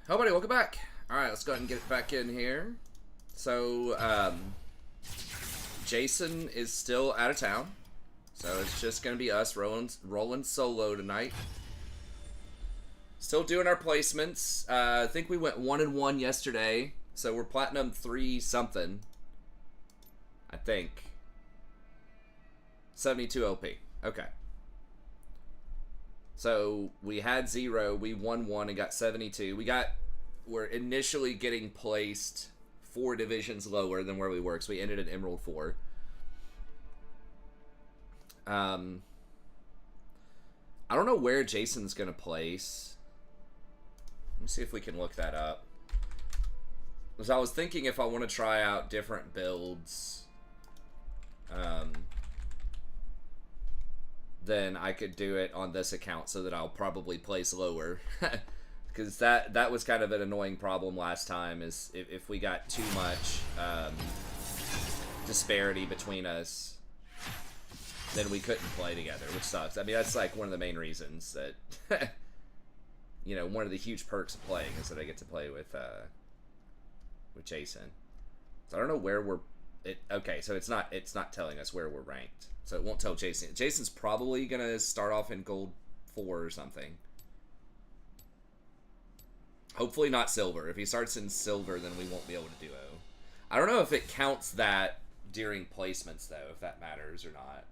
Hello, buddy. Welcome back. All right, let's go ahead and get it back in here. So, Jason is still out of town, so it's just gonna be us rolling solo tonight. Still doing our placements. I think we went 1-1 yesterday, so we're platinum 3 something. I think 72 LP. Okay. So we had 0, we won 1 and got 72. We're initially getting placed 4 divisions lower than where we were, so we ended at Emerald 4. I don't know where Jason's gonna place. Let me see if we can look that up. Because I was thinking if I want to try out different builds, then I could do it on this account so that I'll probably place lower. Because that was kind of an annoying problem last time, is if we got too much disparity between us, then we couldn't play together, which sucks. I mean, that's like one of the main reasons that, you know, one of the huge perks of playing is that I get to play with Jason. So I don't know where we're... Okay, so it's not telling us where we're ranked. So it won't tell Jason. Jason's probably going to start off in gold 4 or something. Hopefully not silver. If he starts in silver, then we won't be able to duo. I don't know if it counts that during placements, though, if that matters or not.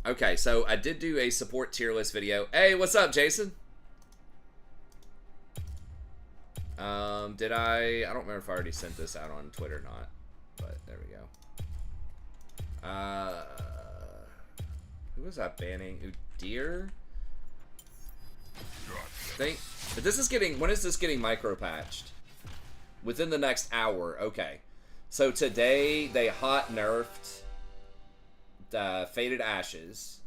Okay, so I did do a support tier list video. Hey, what's up, Jason? Did I don't remember if I already sent this out on Twitter or not, but there we go. Who was that banning? Udir? But this is getting, when is this getting micro patched? Within the next hour. Okay. So today they hot nerfed the Faded Ashes.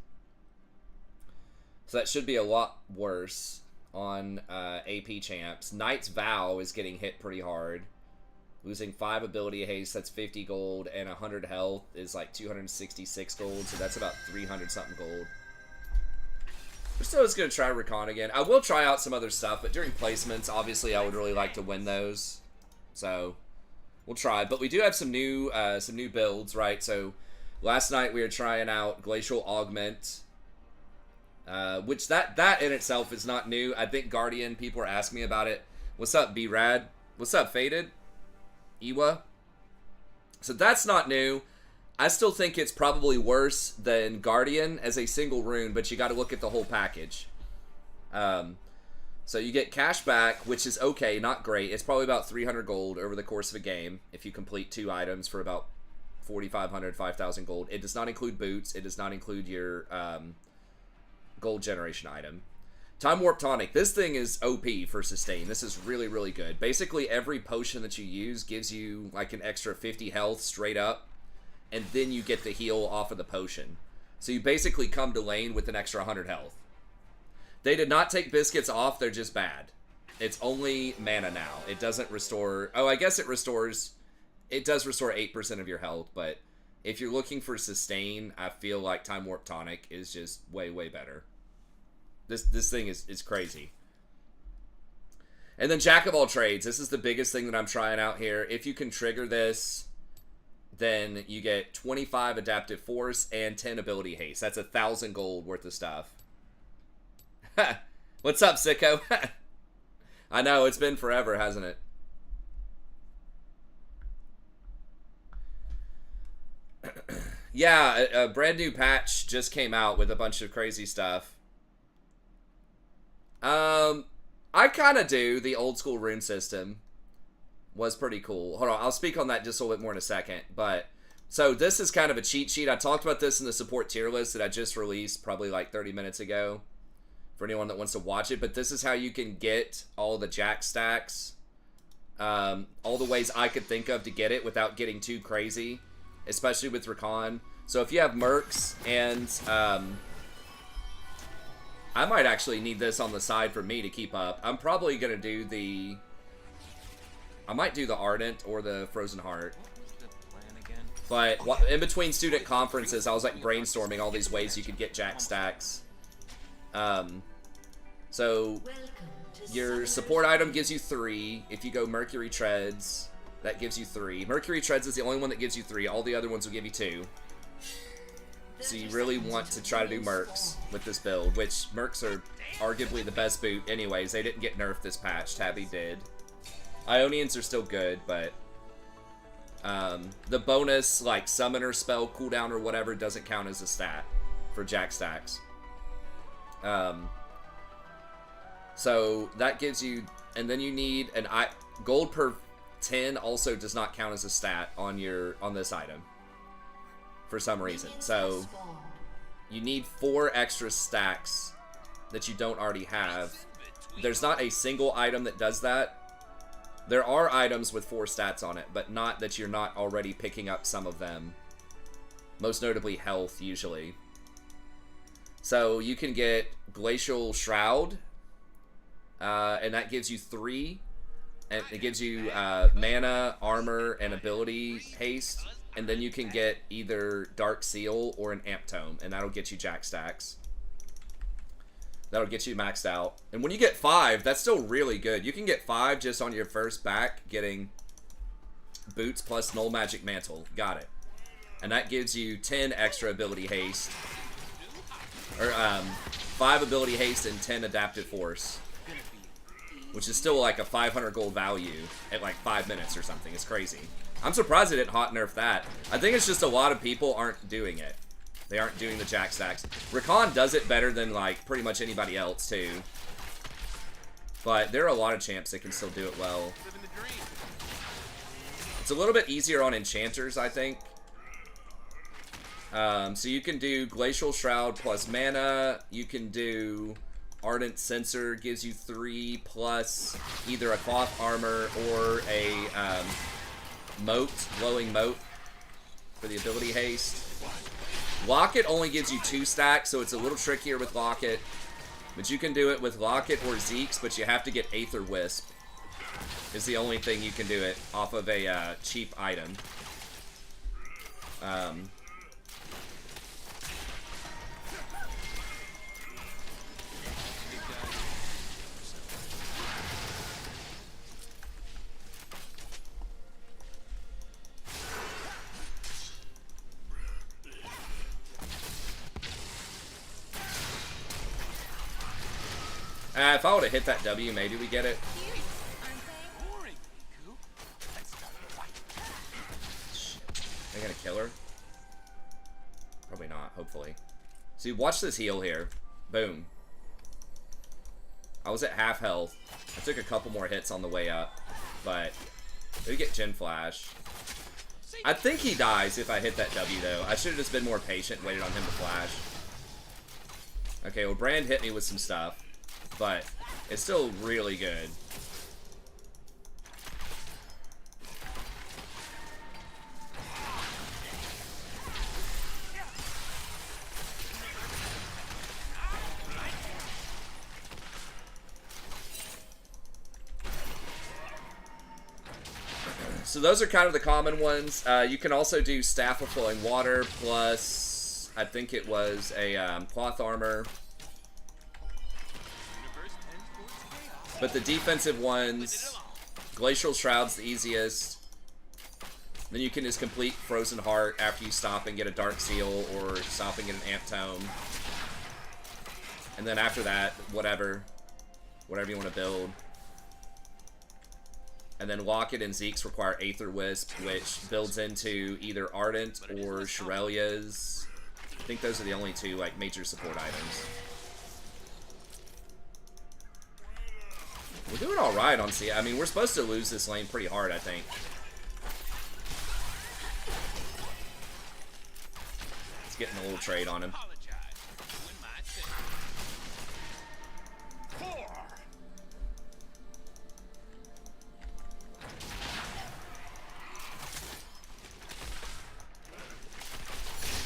So that should be a lot worse on AP champs. Knight's Vow is getting hit pretty hard. Losing 5 ability haste, that's 50 gold, and 100 health is like 266 gold, so that's about 300 something gold. We're still just going to try Recon again. I will try out some other stuff, but during placements, obviously I would really like to win those. So, we'll try. But we do have some new builds, right? So, last night we were trying out Glacial Augment, which that in itself is not new. I think Guardian, people are asking me about it. What's up, B-Rad? What's up, Faded? Iwa. So that's not new. I still think it's probably worse than Guardian as a single rune, but you got to look at the whole package. So you get cash back, which is okay, not great. It's probably about 300 gold over the course of a game if you complete 2 items for about 4,500, 5,000 gold. It does not include boots. It does not include your gold generation item. Time Warp Tonic. This thing is OP for sustain. This is really, really good. Basically, every potion that you use gives you like an extra 50 health straight up, and then you get the heal off of the potion. So you basically come to lane with an extra 100 health. They did not take biscuits off. They're just bad. It's only mana now. It doesn't restore... Oh, I guess it restores... It does restore 8% of your health, but if you're looking for sustain, I feel like Time Warp Tonic is just way, way better. This thing is crazy. And then Jack of all trades. This is the biggest thing that I'm trying out here. If you can trigger this, then you get 25 adaptive force and 10 ability haste. That's 1,000 gold worth of stuff. What's up, sicko? I know, it's been forever, hasn't it? Yeah, a brand new patch just came out with a bunch of crazy stuff. I kind of do. The old school rune system was pretty cool. Hold on, I'll speak on that just a little bit more in a second. But, so this is kind of a cheat sheet. I talked about this in the support tier list that I just released probably like 30 minutes ago for anyone that wants to watch it. But this is how you can get all the jack stacks. All the ways I could think of to get it without getting too crazy, especially with Recon. So if you have mercs and... I might actually need this on the side for me to keep up. I'm probably going to do the... I might do the Ardent or the Frozen Heart. But in between student conferences, I was like brainstorming all these ways you could get jack stacks. So your support item gives you 3. If you go Mercury Treads, that gives you 3. Mercury Treads is the only one that gives you 3. All the other ones will give you 2. So you really want to try to do Mercs with this build, which Mercs are arguably the best boot anyways. They didn't get nerfed this patch. Tabby did. Ionians are still good, but the bonus, like, summoner spell cooldown or whatever doesn't count as a stat for Jack Stacks. So that gives you, and then you need an gold per 10 also does not count as a stat on this item for some reason. So you need 4 extra stacks that you don't already have. There's not a single item that does that. There are items with 4 stats on it, but not that you're not already picking up some of them. Most notably health, usually. So you can get Glacial Shroud, and that gives you 3. And it gives you mana, armor, and ability haste. And then you can get either Dark Seal or an Amp Tome, and that'll get you Jack Stacks. That'll get you maxed out. And when you get 5, that's still really good. You can get 5 just on your first back, getting Boots plus Null Magic Mantle. Got it. And that gives you 10 extra ability haste. Or 5 ability haste and 10 adaptive force. Which is still like a 500 gold value at like 5 minutes or something. It's crazy. I'm surprised they didn't hot nerf that. I think it's just a lot of people aren't doing it. They aren't doing the Jack Stacks. Rakan does it better than like pretty much anybody else too. But there are a lot of champs that can still do it well. It's a little bit easier on enchanters, I think. So you can do Glacial Shroud plus mana. You can do Ardent Censer, gives you 3 plus either a cloth armor or a moat, glowing moat for the ability haste. Locket only gives you 2 stacks, so it's a little trickier with Locket. But you can do it with Locket or Zeke's, but you have to get Aether Wisp. Is the only thing you can do it off of a cheap item. If I would have hit that W, maybe we get it. Are they gonna kill her? Probably not, hopefully. See, watch this heal here. Boom. I was at half health. I took a couple more hits on the way up, but we get Gen Flash. I think he dies if I hit that W, though. I should have just been more patient and waited on him to flash. Okay, well, Brand hit me with some stuff, but it's still really good. So those are kind of the common ones. You can also do Staff of Flowing Water plus, I think it was a cloth armor. But the defensive ones, Glacial Shroud's the easiest. Then you can just complete Frozen Heart after you stop and get a Dark Seal or stop and get an Amp Tome. And then after that, whatever you want to build. And then Locket and Zeke's require Aether Wisp, which builds into either Ardent or Shirelia's. I think those are the only two like major support items. We're doing all right on C. I mean, we're supposed to lose this lane pretty hard, I think. Let's get in a little trade on him.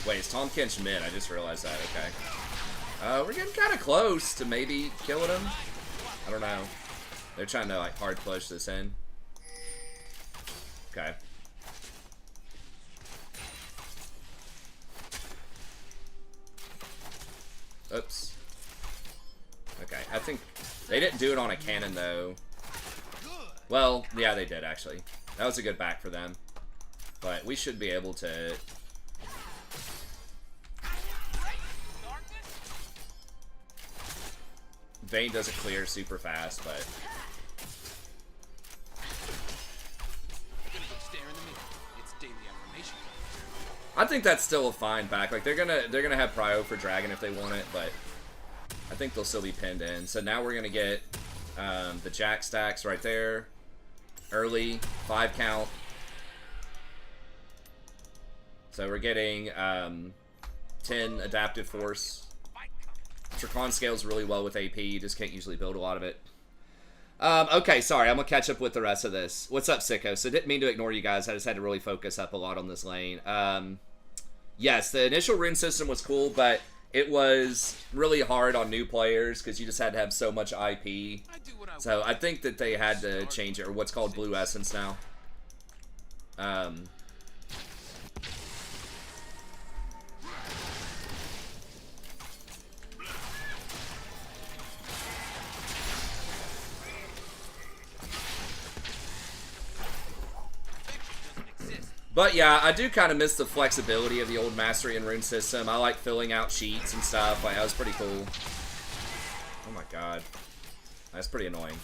Wait, is Tom Kench mid? I just realized that. Okay. We're getting kind of close to maybe killing him. I don't know. They're trying to like hard push this in. Okay. Oops. think they didn't do it on a cannon though. Well, yeah, they did actually. That was a good back for them. But we should be able to. Vayne doesn't clear super fast, but I think that's still a fine back. Like they're gonna have prio for Dragon if they want it, but I think they'll still be pinned in. So now we're gonna get the Jack stacks right there, early 5 count. So we're getting 10 adaptive force. Tricon scales really well with AP. You just can't usually build a lot of it. Okay, sorry. I'm going to catch up with the rest of this. What's up, Sicko? So didn't mean to ignore you guys. I just had to really focus up a lot on this lane. Yes, the initial rune system was cool, but it was really hard on new players because you just had to have so much IP. So I think that they had to change it, or what's called Blue Essence now. But yeah, I do kind of miss the flexibility of the old Mastery and Rune system. I like filling out sheets and stuff. Like, that was pretty cool. Oh my god. That's pretty annoying.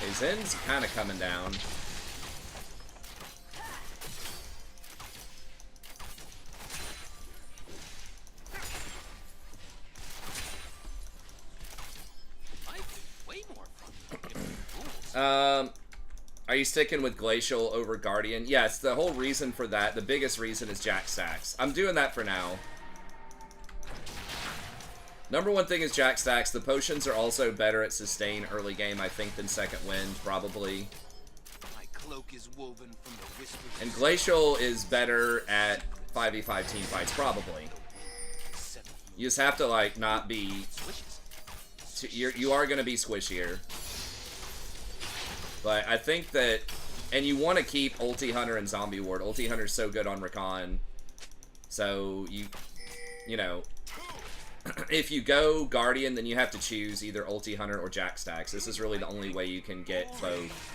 Hey, Zen's kind of coming down. Are you sticking with Glacial over Guardian? Yes, the whole reason for that, the biggest reason is Jack stacks. I'm doing that for now. Number one thing is Jack stacks. The potions are also better at sustain early game, I think, than Second Wind, probably. My cloak is woven from the whispers. And Glacial is better at 5v5 team fights, probably. You just have to, like, not be... You are going to be squishier. But I think that, and you want to keep Ulti Hunter and Zombie Ward. Ulti Hunter's so good on Rakan. So, you know, if you go Guardian, then you have to choose either Ulti Hunter or Jack stacks. This is really the only way you can get both.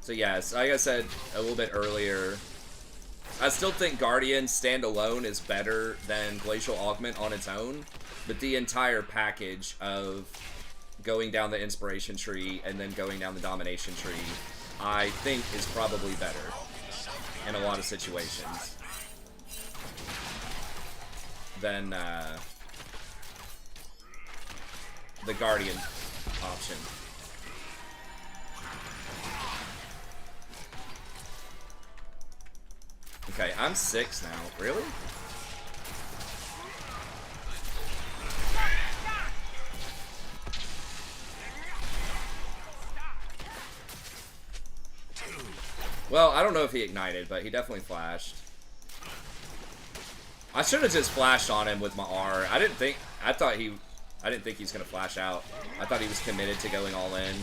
So yes, like I said a little bit earlier, I still think Guardian standalone is better than Glacial Augment on its own. But the entire package of going down the Inspiration tree and then going down the Domination tree, I think is probably better in a lot of situations than the Guardian option. Okay, I'm 6 now. Really? Well, I don't know if he ignited, but he definitely flashed. I should have just flashed on him with my R. I didn't think he's gonna flash out. I thought he was committed to going all in.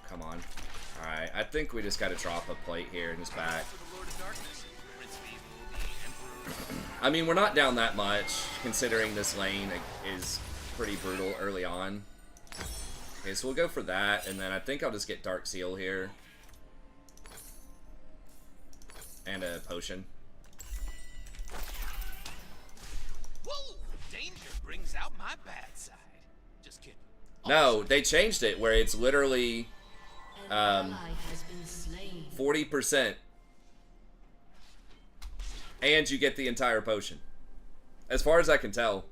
Come on. Alright, I think we just gotta drop a plate here in his back. I mean, we're not down that much, considering this lane is pretty brutal early on. Okay, so we'll go for that, and then I think I'll just get Dark Seal here. And a potion. Whoa! Danger brings out my bad side. Just kidding. No, they changed it where it's literally 40%. And you get the entire potion. As far as I can tell.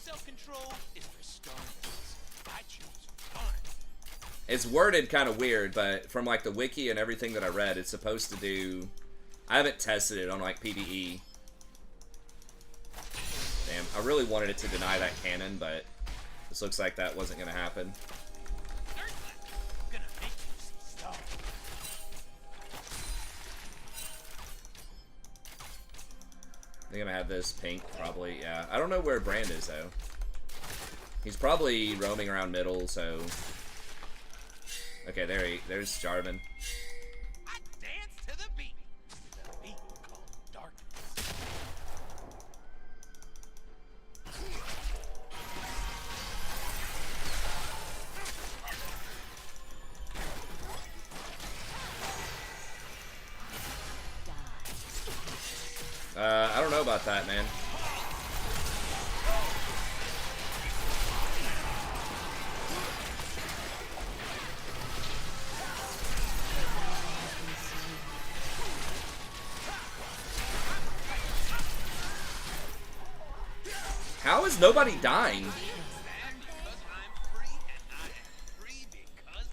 Self-control is for starters. I choose fun. It's worded kind of weird, but from like the wiki and everything that I read, it's supposed to do... I haven't tested it on like PvE. Damn, I really wanted it to deny that cannon, but this looks like that wasn't going to happen. They're going to have this pink, probably. Yeah, I don't know where Brand is, though. He's probably roaming around middle, so... Okay, there's Jarvan. I dance to the beat. The beat called darkness. I don't know about that, man. How is nobody dying?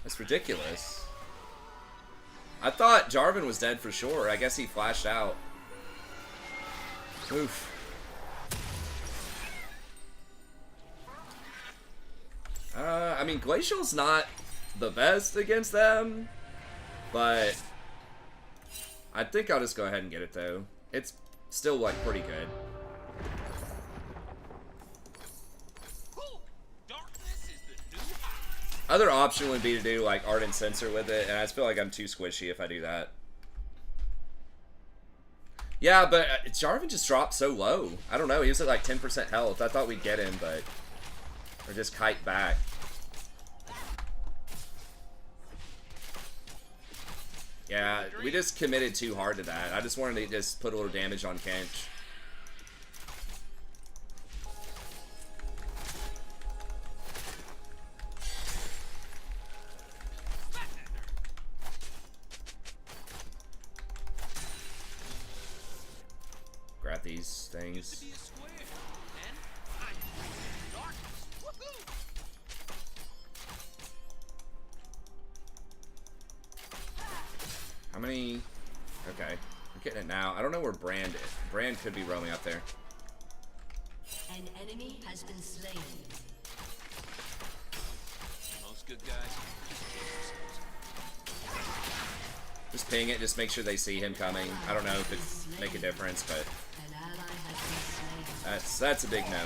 That's ridiculous. I thought Jarvan was dead for sure. I guess he flashed out. Oof. I mean, Glacial's not the best against them, but I think I'll just go ahead and get it, though. It's still, like, pretty good. Other option would be to do, like, Ardent Sensor with it, and I just feel like I'm too squishy if I do that. Yeah, but Jarvan just dropped so low. I don't know, he was at, like, 10% health. I thought we'd get him, but... Or just kite back. Yeah, we just committed too hard to that. I just wanted to just put a little damage on Kench. Grab these things. How many? Okay, I'm getting it now. I don't know where Brand is. Brand could be roaming up there. An enemy has been slain. Most good guys. Just ping it, just make sure they see him coming. I don't know if it make a difference, but that's a big no.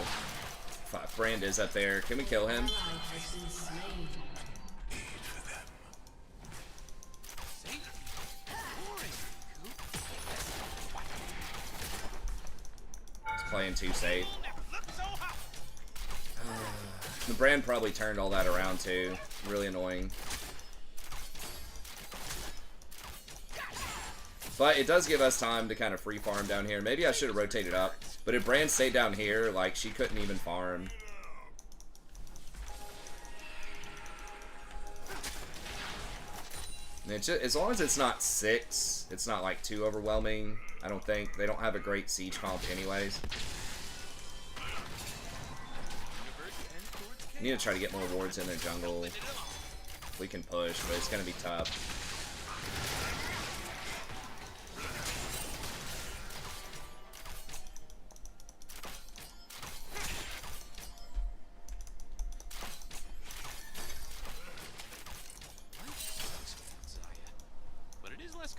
Fuck, Brand is up there. Can we kill him? He's playing too safe. The Brand probably turned all that around too. Really annoying. But it does give us time to kind of free farm down here. Maybe I should have rotated up. But if Brand stayed down here, like, she couldn't even farm. And it's just, as long as it's not 6, it's not, like, too overwhelming, I don't think. They don't have a great siege comp anyways. We need to try to get more wards in their jungle. We can push, but it's going to be tough.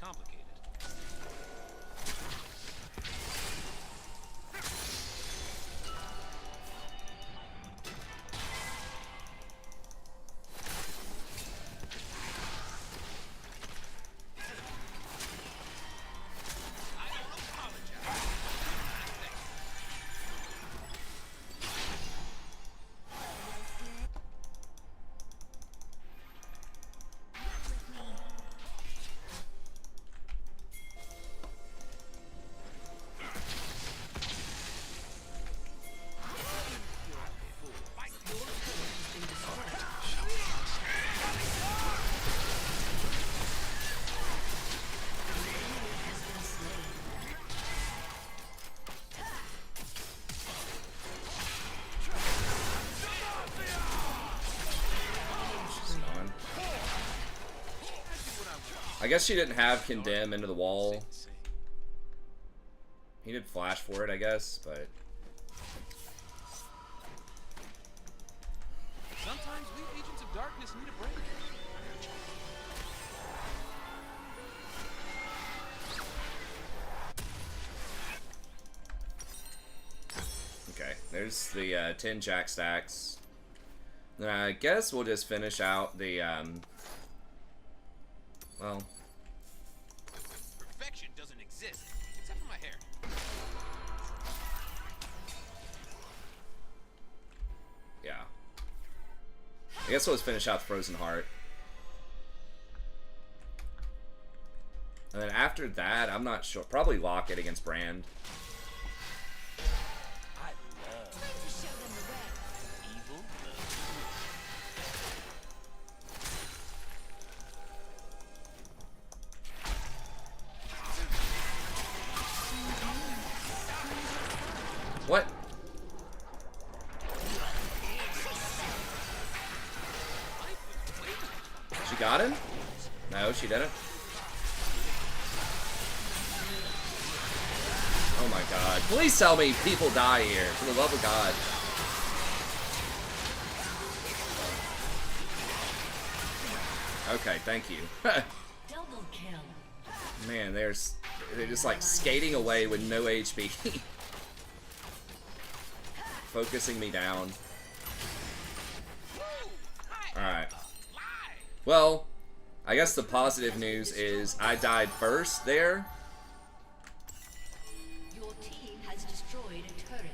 Complicated. I guess she didn't have Condemn into the wall. He did flash for it, I guess, but... darkness need a break. Okay, there's the 10 jack stacks. Then I guess we'll just finish out the, well... Perfection doesn't exist, except for my hair. Yeah. I guess we'll just finish out the Frozen Heart. And then after that, I'm not sure. Probably lock it against Brand. I love evil. What? She got him? No, she didn't. Oh my god. Please tell me people die here, for the love of God. Okay, thank you. Double kill. Man, they're just like skating away with no HP. Focusing me down. Alright. Well, I guess the positive news is I died first there. Your team has destroyed a turret.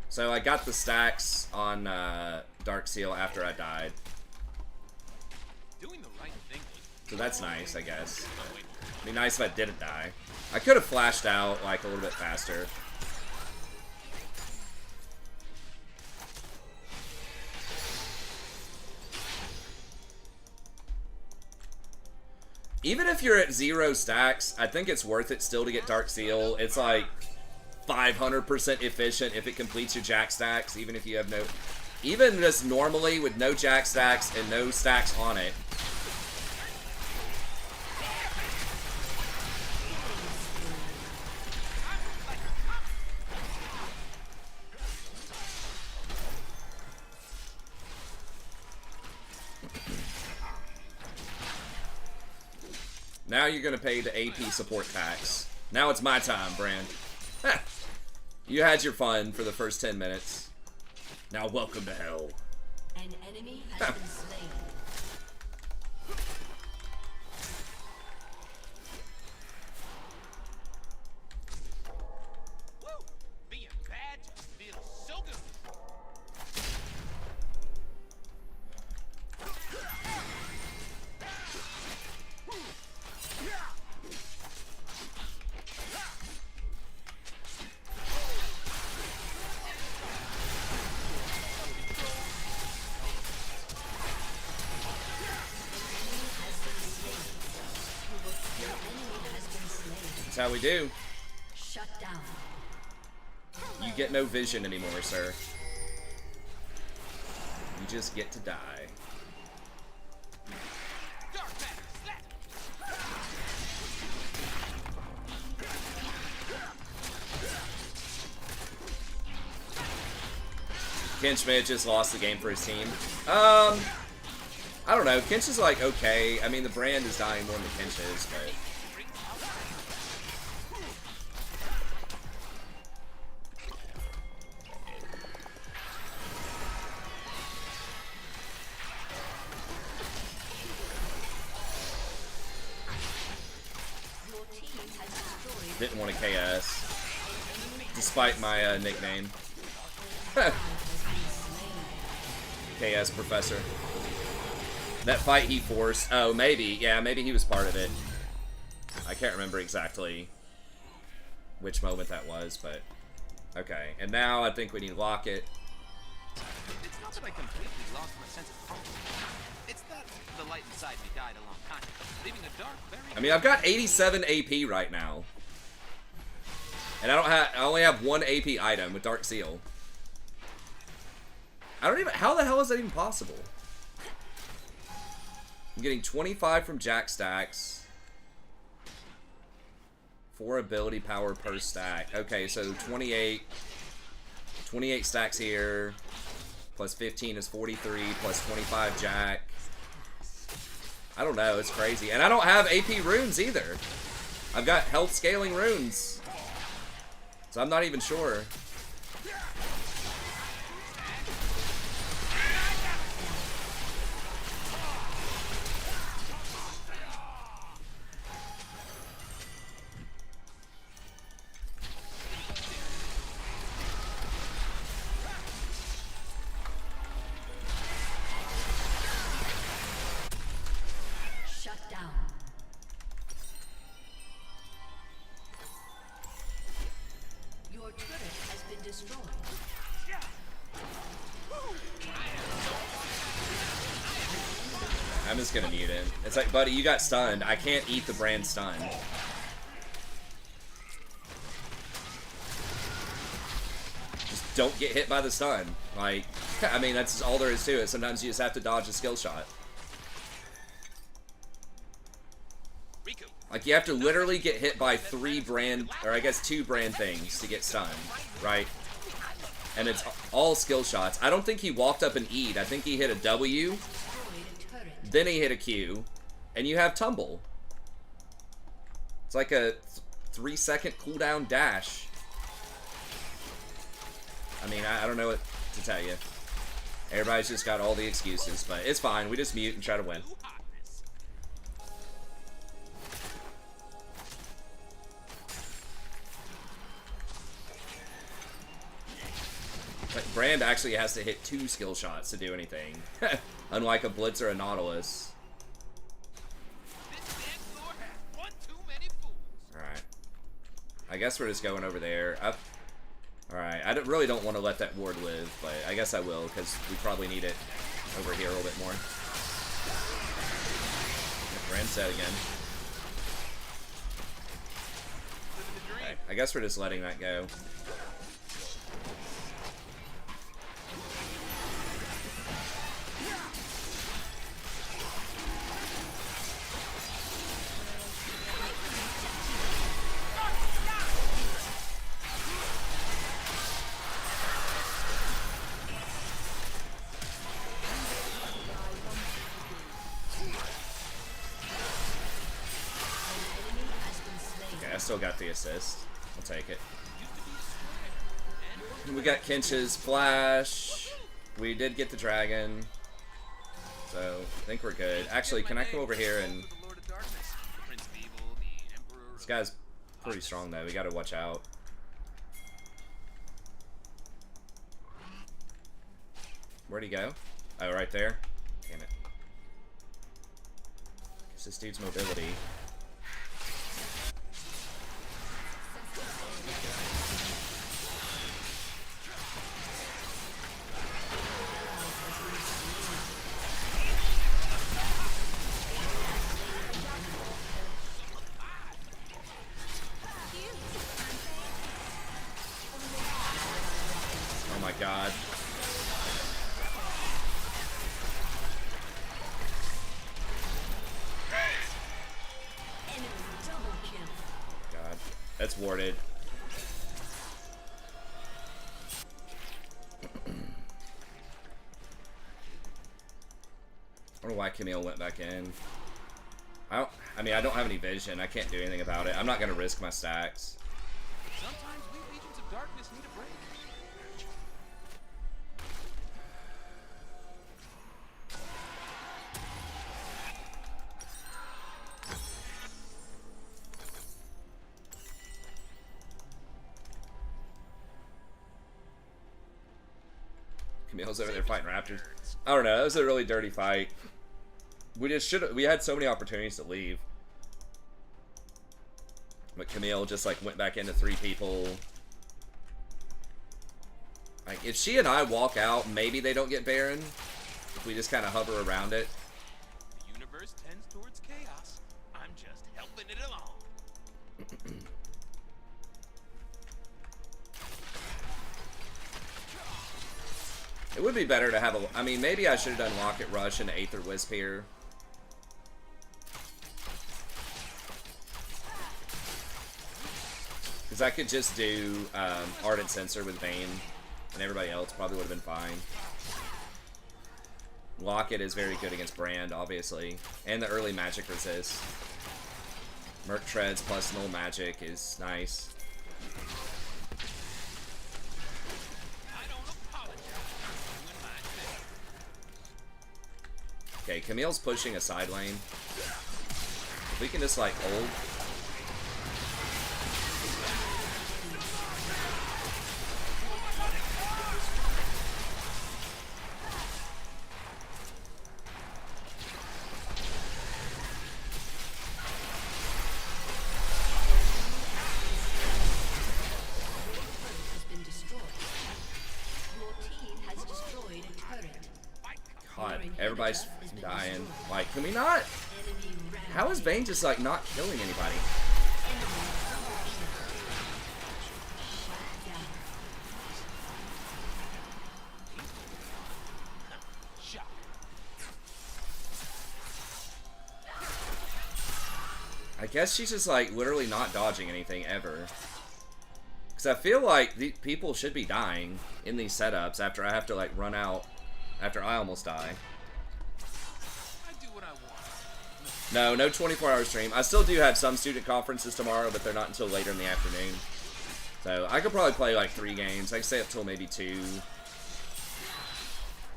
So I got the stacks on Dark Seal after I died. Doing the right thing. So that's nice, I guess. It'd be nice if I didn't die. I could have flashed out like a little bit faster. Even if you're at 0 stacks, I think it's worth it still to get Dark Seal. It's like 500% efficient if it completes your jack stacks, even if you have no... Even just normally with no jack stacks and no stacks on it. Now you're gonna pay the AP support tax. Now it's my time, Brand. You had your fun for the first 10 minutes. Now welcome to hell. An enemy has been slain. Woo! Being bad just feels so good. That's how we do. Shut down. You get no vision anymore, sir. You just get to die. Dark matter, slap. Kench may have just lost the game for his team. I don't know. Kench is like okay. I mean, the Brand is dying more than Kench is, but... Your team has destroyed. Didn't want to KS. Despite my nickname. KS Professor. That fight he forced. Oh, maybe. Yeah, maybe he was part of it. I can't remember exactly which moment that was, but... Okay, and now I think we need to lock it. It's not that I completely lost my sense of focus. It's that the light inside me died a long time, leaving a dark, very... I mean, I've got 87 AP right now. And I only have 1 AP item with Dark Seal. I don't even... How the hell is that even possible? I'm getting 25 from Jack stacks. 4 ability power per stack. Okay, so 28 stacks here. Plus 15 is 43. Plus 25 Jack. I don't know. It's crazy. And I don't have AP runes either. I've got health scaling runes. So I'm not even sure. I'm just gonna mute him. It's like, buddy, you got stunned. I can't eat the brand stun. Just don't get hit by the stun. Like, I mean, that's all there is to it. Sometimes you just have to dodge a skill shot. Like, you have to literally get hit by 3 brand, or I guess 2 brand things to get stunned, right? And it's all skill shots. I don't think he walked up and E'd. I think he hit a W, then he hit a Q, and you have tumble. It's like a 3-second cooldown dash. I mean, I don't know what to tell you. Everybody's just got all the excuses, but it's fine. We just mute and try to win. Like, Brand actually has to hit 2 skill shots to do anything. Unlike a Blitz or a Nautilus. Alright. I guess we're just going over there. Alright, I really don't want to let that ward live, but I guess I will, because we probably need it over here a little bit more. Brand's dead again. Okay, I guess we're just letting that go. I still got the assist. I'll take it. We got Kinch's flash. We did get the dragon. So, I think we're good. Actually, can I come over here and... This guy's pretty strong, though. We gotta watch out. Where'd he go? Oh, right there? Damn it. Guess this dude's mobility. Oh my god. God. That's warded. I don't know why Camille went back in. I mean, I don't have any vision. I can't do anything about it. I'm not going to risk my stacks. Sometimes we Legions of Darkness need a break. Camille's over there fighting raptors. I don't know. That was a really dirty fight. We just we had so many opportunities to leave. But Camille just like went back into 3 people. Like, if she and I walk out, maybe they don't get Baron. If we just kind of hover around it. The universe tends towards chaos. I'm just helping it along. It would be better to have a... I mean, maybe I should have done Locket Rush and Aether Wisp here. Because I could just do Ardent Sensor with Vayne, and everybody else probably would have been fine. Locket is very good against Brand, obviously. And the early magic resist. Merc Treads plus null magic is nice. Okay, Camille's pushing a side lane. If we can just, like, hold. God, everybody's dying. Like, can we not? How is Vayne just, like, not killing anybody? I guess she's just, like, literally not dodging anything ever. Because I feel like the people should be dying in these setups after I have to, like, run out after I almost die. No 24-hour stream. I still do have some student conferences tomorrow, but they're not until later in the afternoon. So I could probably play like 3 games. I could stay up till maybe 2.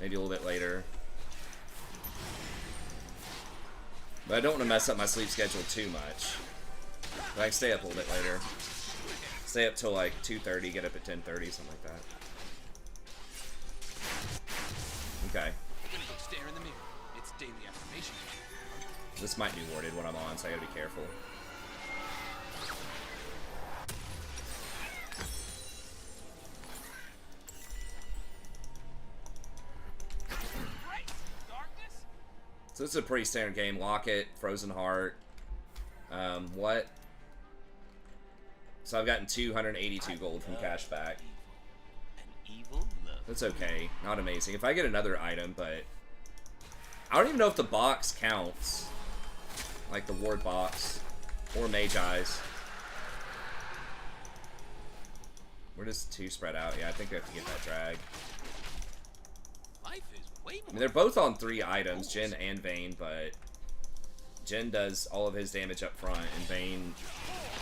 Maybe a little bit later. But I don't want to mess up my sleep schedule too much. But I can stay up a little bit later. Stay up till like 2:30, get up at 10:30, something like that. Okay. This might be warded when I'm on, so I gotta be careful. So this is a pretty standard game. Locket, Frozen Heart. What? So I've gotten 282 gold from cashback. That's okay. Not amazing. If I get another item, but I don't even know if the box counts. Like the ward box. Or Mage Eyes. We're just 2 spread out. Yeah, I think we have to get that drag. I mean, they're both on 3 items, Jhin and Vayne, but Jhin does all of his damage up front, and Vayne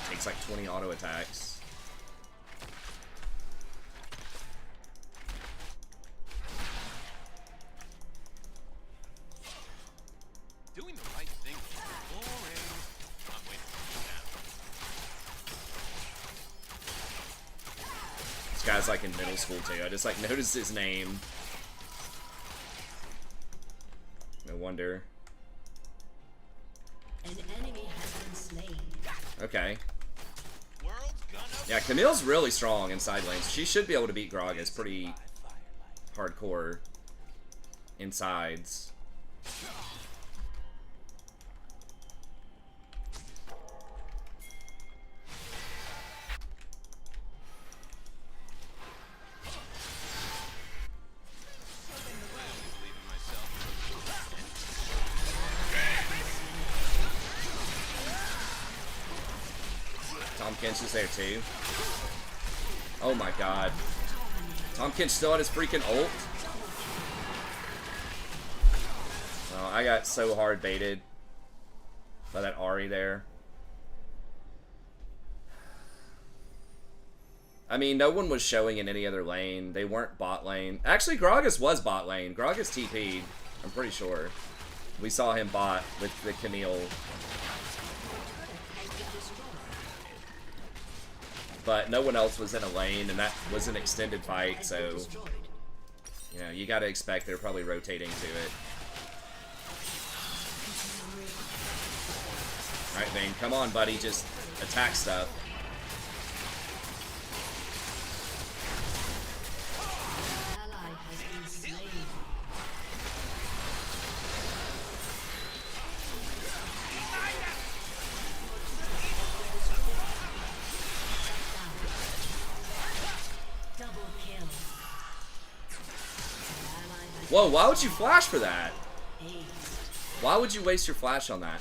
takes like 20 auto attacks. Doing the right thing is boring. I'm waiting for you now. This guy's like in middle school too. I just like noticed his name. No wonder. An enemy has been slain. Okay. Yeah, Camille's really strong in side lanes. She should be able to beat Gragas pretty hardcore in sides. Kench is there too. Oh my god. Tom Kench still had his freaking ult. Oh, I got so hard baited by that Ahri there. I mean, no one was showing in any other lane. They weren't bot lane. Actually, Gragas was bot lane. Gragas TP'd, I'm pretty sure. We saw him bot with the Camille. But no one else was in a lane, and that was an extended fight, so you know, you gotta expect they're probably rotating to it. Alright, Vayne, come on, buddy, just attack stuff. Whoa, why would you flash for that? Why would you waste your flash on that?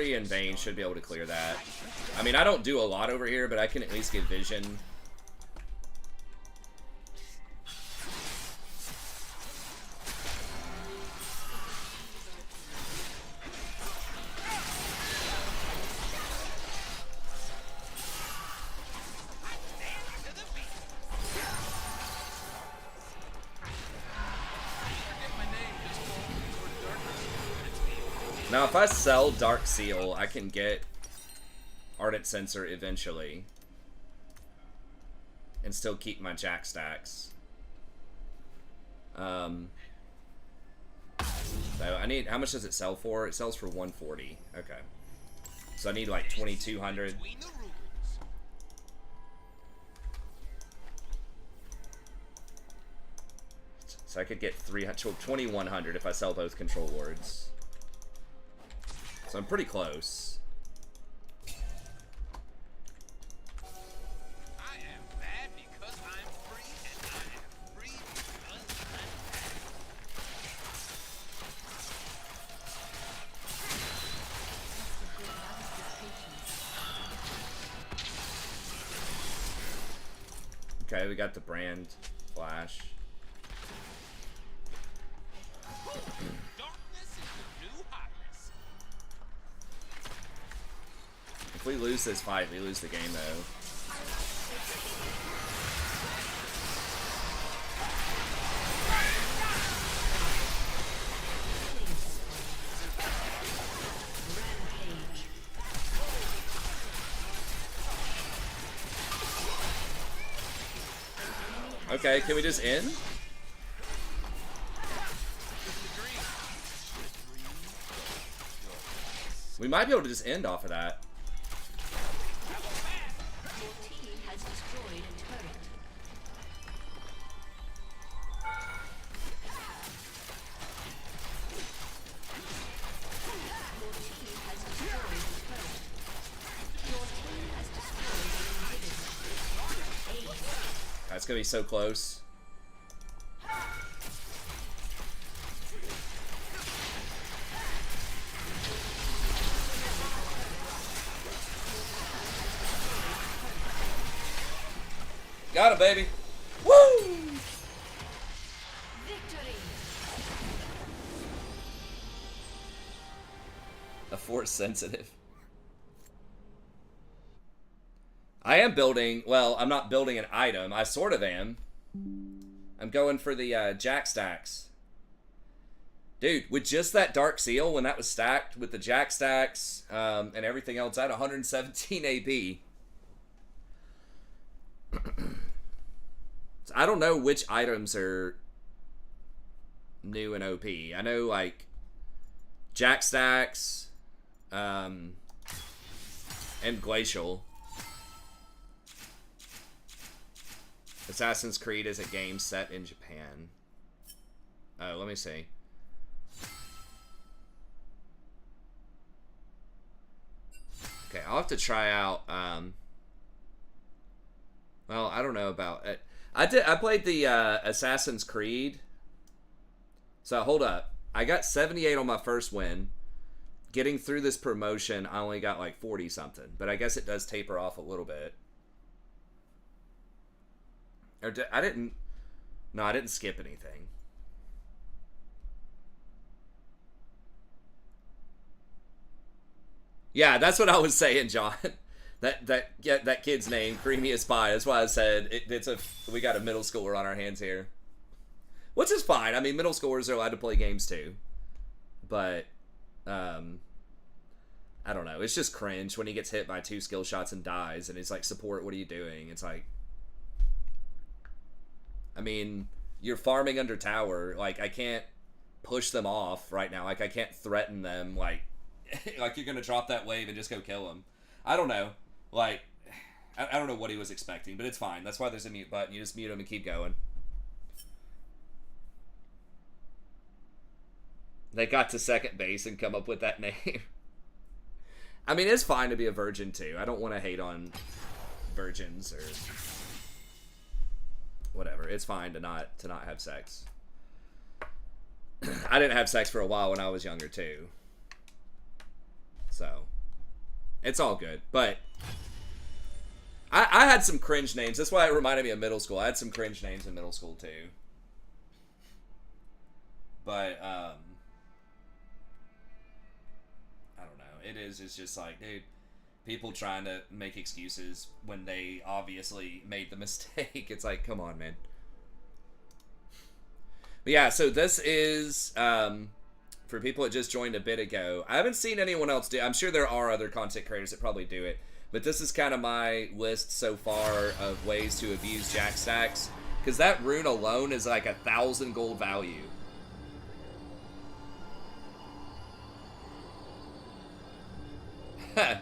Fury and Vayne should be able to clear that. I mean, I don't do a lot over here, but I can at least get vision. Now, if I sell Dark Seal, I can get Ardent Sensor eventually. And still keep my Jack stacks. So I need, how much does it sell for? It sells for 140. Okay. So I need like 2,200. So I could get 2,100 if I sell both Control Wards. So I'm pretty close. I am bad because I'm free, and I am free because I'm Okay, we got the brand flash. If we lose this fight, we lose the game, though. Okay, can we just end? We might be able to just end off of that. That's gonna be so close. Got him, baby. Woo! Victory. A force sensitive. I am building, well, I'm not building an item. I sort of am. I'm going for the Jack stacks. Dude, with just that Dark Seal, when that was stacked with the Jack stacks and everything else, I had 117 AB. So I don't know which items are new and OP. I know, like, Jack stacks and Glacial. Assassin's Creed is a game set in Japan. Oh, let me see. Okay, I'll have to try out. Well, I don't know about it. I played the Assassin's Creed. So hold up. I got 78 on my first win. Getting through this promotion, I only got like 40 something. But I guess it does taper off a little bit. Or I didn't skip anything. Yeah, that's what I was saying, John. that kid's name, Creamy as Pie. That's why I said we got a middle schooler on our hands here. Which is fine. I mean, middle schoolers are allowed to play games too. But I don't know. It's just cringe when he gets hit by 2 skill shots and dies and it's like, support, what are you doing? It's like, I mean, you're farming under tower. Like, I can't push them off right now. Like, I can't threaten them. Like, like you're going to drop that wave and just go kill them. I don't know. Like, I don't know what he was expecting, but it's fine. That's why there's a mute button. You just mute him and keep going. They got to second base and come up with that name. I mean, it's fine to be a virgin, too. I don't want to hate on virgins or whatever. It's fine to not have sex. I didn't have sex for a while when I was younger too. So It's all good. But I had some cringe names. That's why it reminded me of middle school. I had some cringe names in middle school too. But I don't know. It's just like, dude, people trying to make excuses when they obviously made the mistake. It's like, come on, man. But yeah, so this is for people that just joined a bit ago. I haven't seen anyone else do. I'm sure there are other content creators that probably do it. But this is kind of my list so far of ways to abuse Jack stacks. Because that rune alone is like 1,000 gold value. The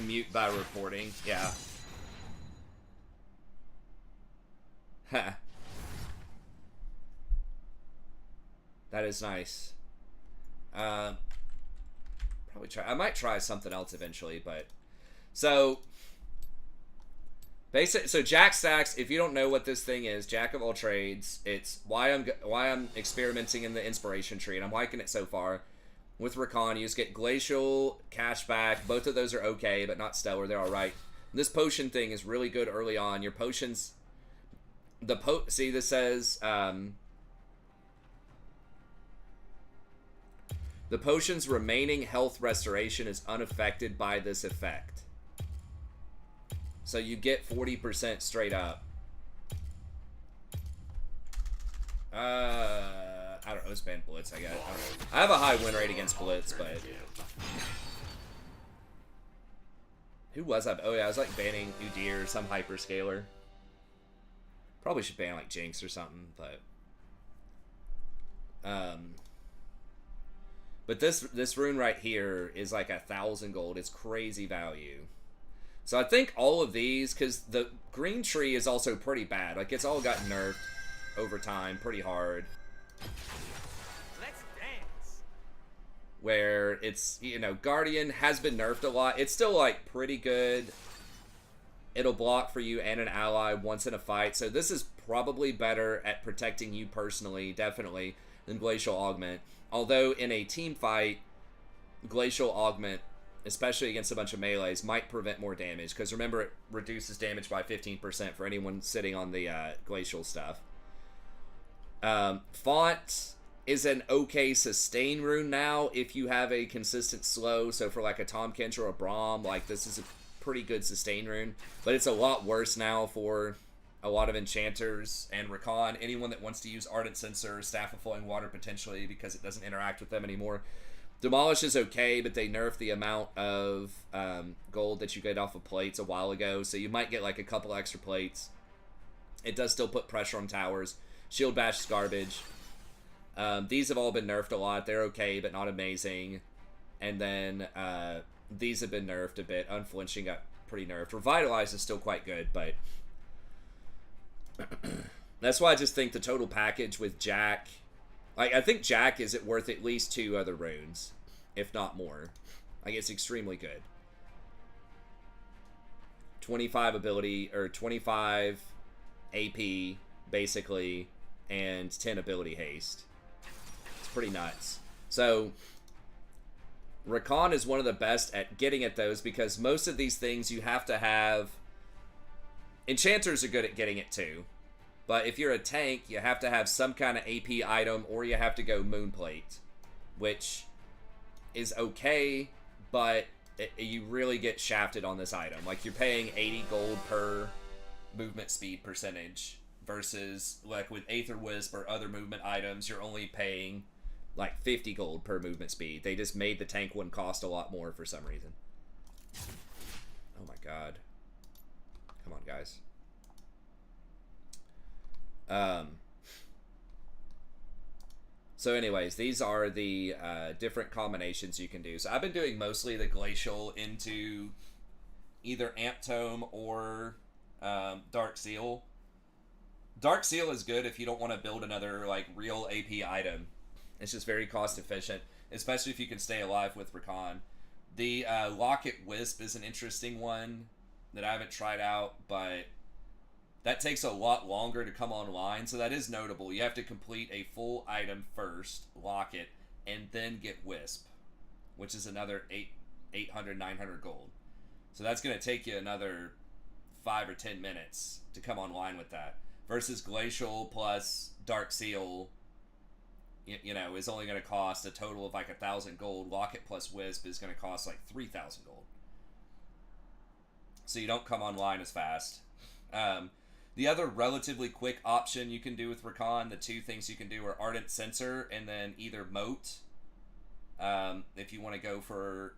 mute by reporting. Yeah. That is nice. Probably try. I might try something else eventually, but so so Jack stacks. If you don't know what this thing is, Jack of all trades. It's why I'm experimenting in the inspiration tree, and I'm liking it so far. With Rakan, you just get glacial, cashback. Both of those are okay, but not stellar. They're all right. This potion thing is really good early on. Your potions, see this says the potion's remaining health restoration is unaffected by this effect. So you get 40% straight up. I don't know, it's ban Blitz, I guess. I don't know. I have a high win rate against Blitz, but... Who was I? Oh yeah, I was like banning Udyr or some hyperscaler. Probably should ban like Jinx or something, but... But this rune right here is like 1,000 gold. It's crazy value. So I think all of these, because the green tree is also pretty bad. Like, it's all got nerfed over time pretty hard. Let's dance. Where it's, you know, Guardian has been nerfed a lot. It's still, like, pretty good. It'll block for you and an ally once in a fight. So this is probably better at protecting you personally, definitely, than Glacial Augment. Although in a team fight, Glacial Augment, especially against a bunch of melees, might prevent more damage. Because remember, it reduces damage by 15% for anyone sitting on the Glacial stuff. Font is an okay sustain rune now if you have a consistent slow. So for like a Tahm Kench or a Braum, like this is a pretty good sustain rune. But it's a lot worse now for a lot of enchanters and Rakan. Anyone that wants to use Ardent Censer, Staff of Flowing Water potentially because it doesn't interact with them anymore. Demolish is okay, but they nerfed the amount of gold that you get off of plates a while ago. So you might get like a couple extra plates. It does still put pressure on towers. Shield Bash is garbage. These have all been nerfed a lot. They're okay, but not amazing. And then these have been nerfed a bit. Unflinching got pretty nerfed. Revitalize is still quite good, but... That's why I just think the total package with Jack... Like, I think Jack is worth at least 2 other runes, if not more. Like, it's extremely good. 25 ability, or 25 AP, basically, and 10 ability haste. It's pretty nuts. So, Rakan is one of the best at getting at those, because most of these things you have to have... Enchanters are good at getting it too. But if you're a tank, you have to have some kind of AP item, or you have to go Moonplate, which is okay, but you really get shafted on this item. Like, you're paying 80 gold per movement speed percentage, versus, like, with Aether Wisp or other movement items, you're only paying, like, 50 gold per movement speed. They just made the tank one cost a lot more for some reason. Oh my god. Come on, guys. So anyways, these are the different combinations you can do. So I've been doing mostly the Glacial into either Amp Tome or Dark Seal. Dark Seal is good if you don't want to build another like real AP item. It's just very cost efficient, especially if you can stay alive with Rakan. The Locket Wisp is an interesting one that I haven't tried out, but that takes a lot longer to come online, so that is notable. You have to complete a full item first, lock it, and then get Wisp. which is another 800, 900 gold. So that's going to take you another 5 or 10 minutes to come online with that. Versus Glacial plus Dark Seal, you know, is only going to cost a total of like 1,000 gold. Locket plus Wisp is going to cost like 3,000 gold. So you don't come online as fast. The other relatively quick option you can do with Rakan, the two things you can do are Ardent Sensor and then either Moat. If you want to go for...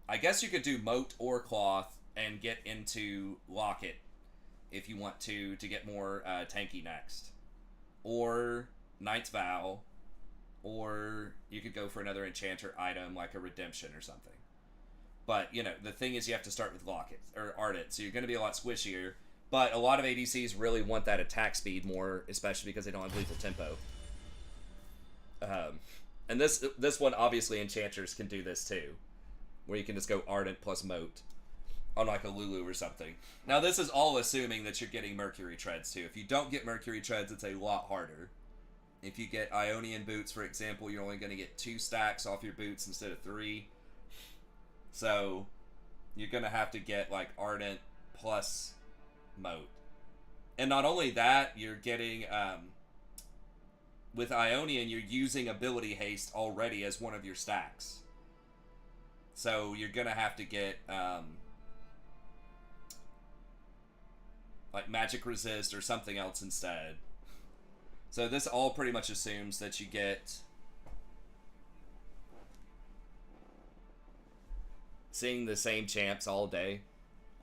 I guess you could do Moat or Cloth and get into Locket if you want to get more tanky next. Or Knight's Vow. Or you could go for another enchanter item like a Redemption or something. But, you know, the thing is you have to start with Locket, or Ardent, so you're going to be a lot squishier. But a lot of ADCs really want that attack speed more, especially because they don't have lethal tempo. And this one, obviously, enchanters can do this too. Where you can just go Ardent plus Moat on like a Lulu or something. Now, this is all assuming that you're getting Mercury Treads too. If you don't get Mercury Treads, it's a lot harder. If you get Ionian Boots, for example, you're only going to get 2 stacks off your boots instead of 3. So, you're going to have to get, like, Ardent plus Moat. And not only that, you're getting, with Ionian, you're using Ability Haste already as one of your stacks. So, you're going to have to get, like, Magic Resist or something else instead. So, this all pretty much assumes that you get... seeing the same champs all day.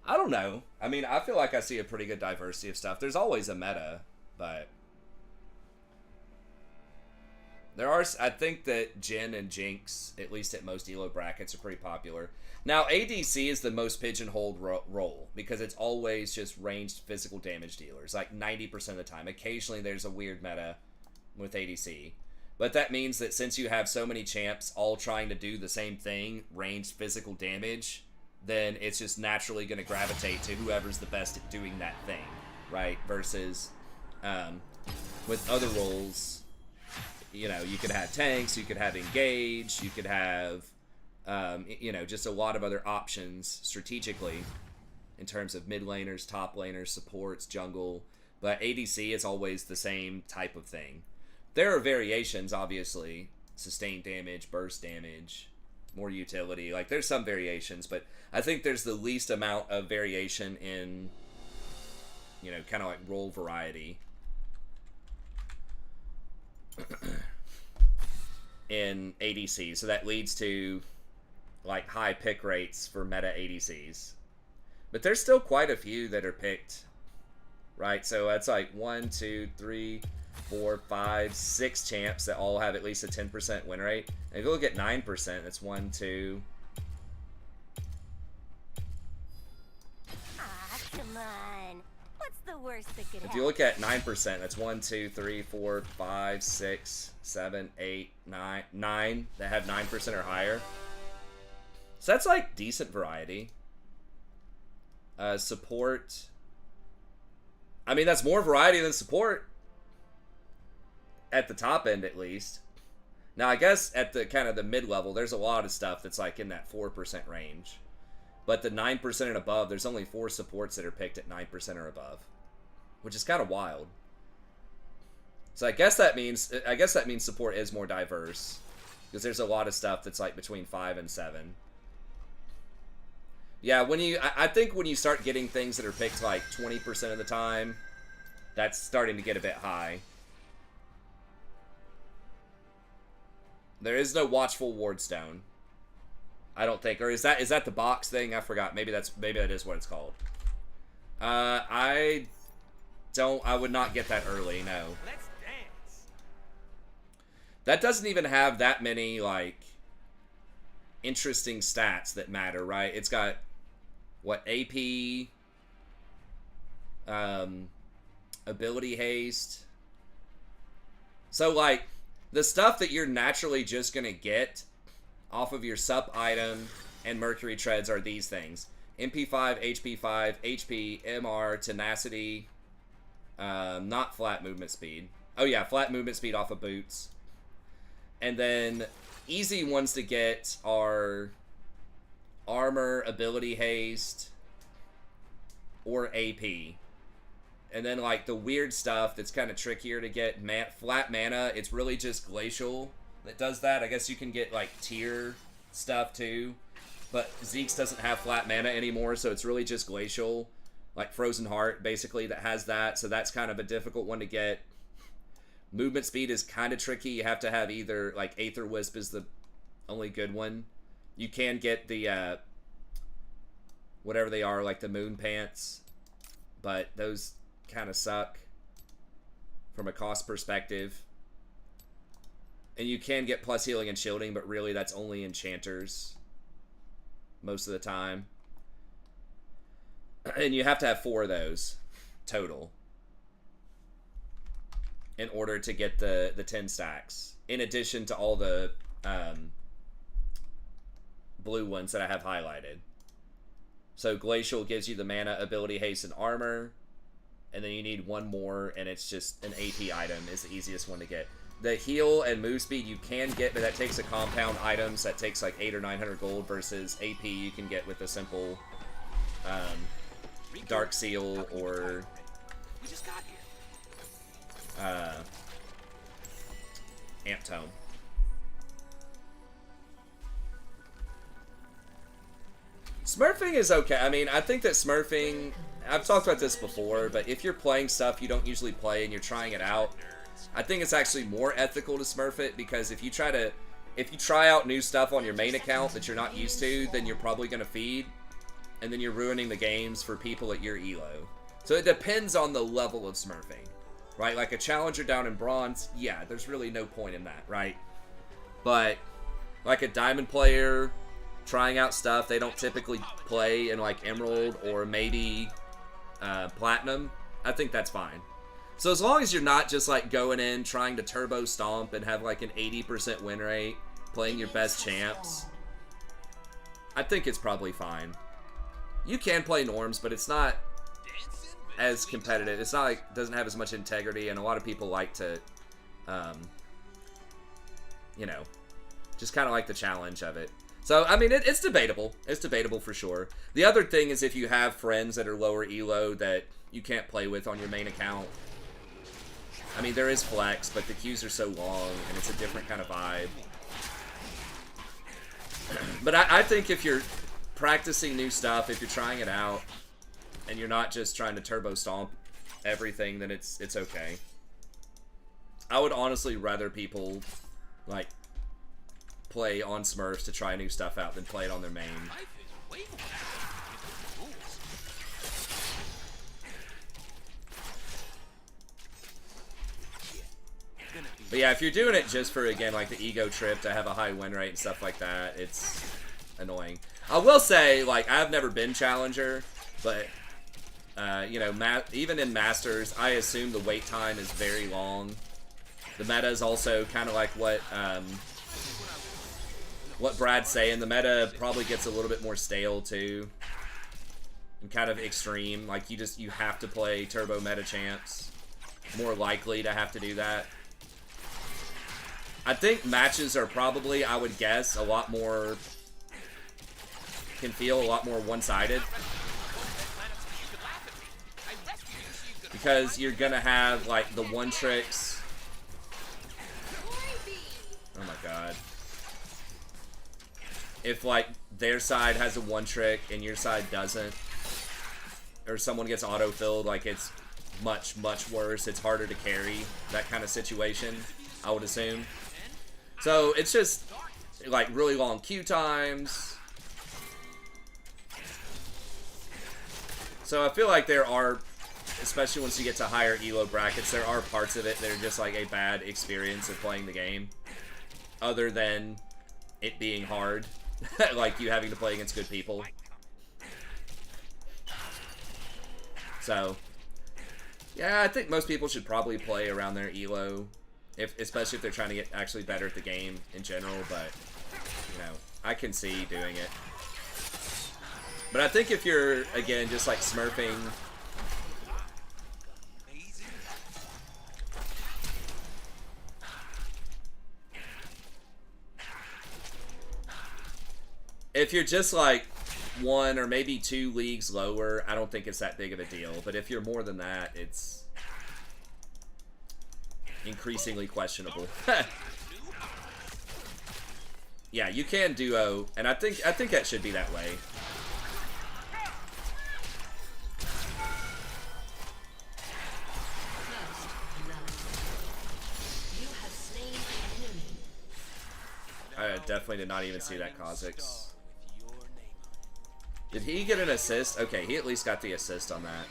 I don't know. I mean, I feel like I see a pretty good diversity of stuff. There's always a meta, but there are... I think that Jhin and Jinx, at least at most Elo brackets, are pretty popular. Now, ADC is the most pigeonholed role because it's always just ranged physical damage dealers, like 90% of the time. Occasionally, there's a weird meta with ADC. But that means that since you have so many champs all trying to do the same thing, ranged physical damage, then it's just naturally going to gravitate to whoever's the best at doing that thing, right? Versus with other roles, you know, you could have tanks, you could have engage, you could have, you know, just a lot of other options strategically in terms of mid laners, top laners, supports, jungle. But ADC is always the same type of thing. There are variations, obviously. Sustained damage, burst damage, more utility. Like, there's some variations, but I think there's the least amount of variation in, you know, kind of like role variety in ADC. So that leads to, like, high pick rates for meta ADCs. But there's still quite a few that are picked, right? So that's like 1, 2, 3... 4, 5, 6 champs that all have at least a 10% win rate. And if you look at 9%, that's 1, 2. Ah, come on. What's the worst that could happen? If you look at 9%, that's 1, 2, 3, 4, 5, 6, 7, 8, 9. 9 that have 9% or higher. So that's like decent variety. Support. I mean, that's more variety than support. At the top end, at least. Now, I guess at the kind of the mid-level, there's a lot of stuff that's like in that 4% range. But the 9% and above, there's only 4 supports that are picked at 9% or above. Which is kind of wild. So I guess that means support is more diverse. Because there's a lot of stuff that's like between 5 and 7. Yeah, I think when you start getting things that are picked like 20% of the time, that's starting to get a bit high. There is no Watchful Wardstone, I don't think. Or is that the box thing? I forgot. Maybe that is what it's called. I would not get that early, no. Let's dance. That doesn't even have that many, like, interesting stats that matter, right? It's got, what, AP, ability haste. So, like, the stuff that you're naturally just going to get off of your sup item and Mercury Treads are these things. MP5, HP5, HP, MR, Tenacity, not flat movement speed. Oh yeah, flat movement speed off of boots. And then easy ones to get are armor, ability haste, or AP. And then, like, the weird stuff that's kind of trickier to get, flat mana, it's really just Glacial that does that. I guess you can get, like, tier stuff, too. But Zeke's doesn't have flat mana anymore, so it's really just Glacial. Like, Frozen Heart, basically, that has that. So that's kind of a difficult one to get. Movement speed is kind of tricky. You have to have either, like, Aether Wisp is the only good one. You can get the, whatever they are, like the Moon Pants. But those kind of suck from a cost perspective. And you can get plus healing and shielding, but really that's only enchanters most of the time. And you have to have 4 of those total in order to get the 10 stacks, in addition to all the blue ones that I have highlighted. So Glacial gives you the mana, ability, haste, and armor. And then you need one more, and it's just an AP item is the easiest one to get. The heal and move speed you can get, but that takes a compound items that takes like 800 or 900 gold, versus AP you can get with a simple Dark Seal or Amp Tome. Smurfing is okay. I mean, I think that smurfing, I've talked about this before, but if you're playing stuff you don't usually play and you're trying it out, I think it's actually more ethical to smurf it, because if you try out new stuff on your main account that you're not used to, then you're probably going to feed, and then you're ruining the games for people at your elo. So it depends on the level of smurfing, right? Like a challenger down in bronze, yeah, there's really no point in that, right? But like a diamond player trying out stuff they don't typically play in like emerald or maybe platinum, I think that's fine. So as long as you're not just like going in trying to turbo stomp and have like an 80% win rate playing your best champs, I think it's probably fine. You can play norms, but it's not as competitive. It's not like, doesn't have as much integrity, and a lot of people like to you know, just kind of like the challenge of it. So, I mean, it's debatable. It's debatable for sure. The other thing is if you have friends that are lower elo that you can't play with on your main account. I mean, there is flex, but the queues are so long, and it's a different kind of vibe. But I think if you're practicing new stuff, if you're trying it out, and you're not just trying to turbo stomp everything, then it's okay. I would honestly rather people, like, play on Smurfs to try new stuff out than play it on their main. But yeah, if you're doing it just for, again, like the ego trip to have a high win rate and stuff like that, it's annoying. I will say, like, I've never been Challenger, but, you know, even in Masters, I assume the wait time is very long. The meta is also kind of like what Brad's saying. The meta probably gets a little bit more stale, too. And kind of extreme. Like, you have to play turbo meta champs. More likely to have to do that. I think matches are probably, I would guess, a lot more, can feel a lot more one-sided. Because you're gonna have, like, the one tricks. Oh my god. If, like, their side has a one trick and your side doesn't, or someone gets auto-filled, like, it's much, much worse. It's harder to carry, that kind of situation, I would assume. So, it's just, like, really long queue times. So, I feel like there are, especially once you get to higher elo brackets, there are parts of it that are just, like, a bad experience of playing the game. Other than it being hard. Like, you having to play against good people. So, yeah, I think most people should probably play around their elo. Especially if they're trying to get actually better at the game in general, but, you know, I can see doing it. But I think if you're, again, just like smurfing, if you're just like 1 or maybe 2 leagues lower, I don't think it's that big of a deal. But if you're more than that, it's increasingly questionable. Yeah, you can duo, and I think that should be that way. I definitely did not even see that Kha'Zix. Did he get an assist? Okay, he at least got the assist on that.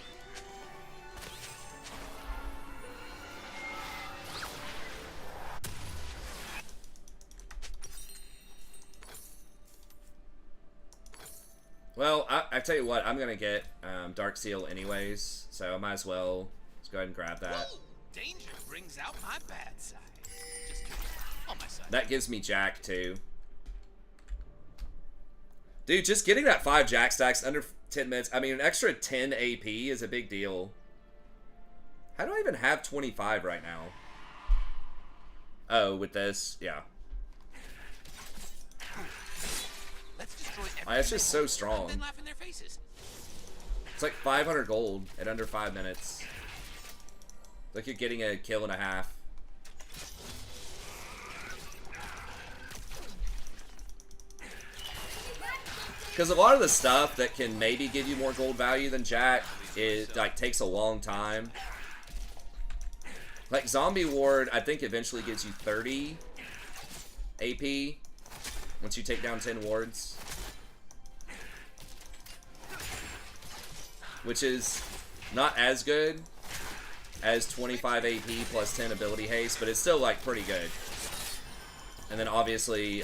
Well, I tell you what, I'm gonna get Dark Seal anyways, so I might as well let's go ahead and grab that. Danger brings out my bad side. Just kidding. On my side. That gives me Jack too. Dude, just getting that 5 Jack stacks under 10 minutes. I mean, an extra 10 AP is a big deal. How do I even have 25 right now? Oh, with this, yeah. It's just so strong. It's like 500 gold at under 5 minutes. Like you're getting a kill and a half. Because a lot of the stuff that can maybe give you more gold value than Jack, it like takes a long time. Like Zombie Ward, I think eventually gives you 30 AP once you take down 10 wards. Which is not as good as 25 AP plus 10 ability haste, but it's still like pretty good. And then obviously,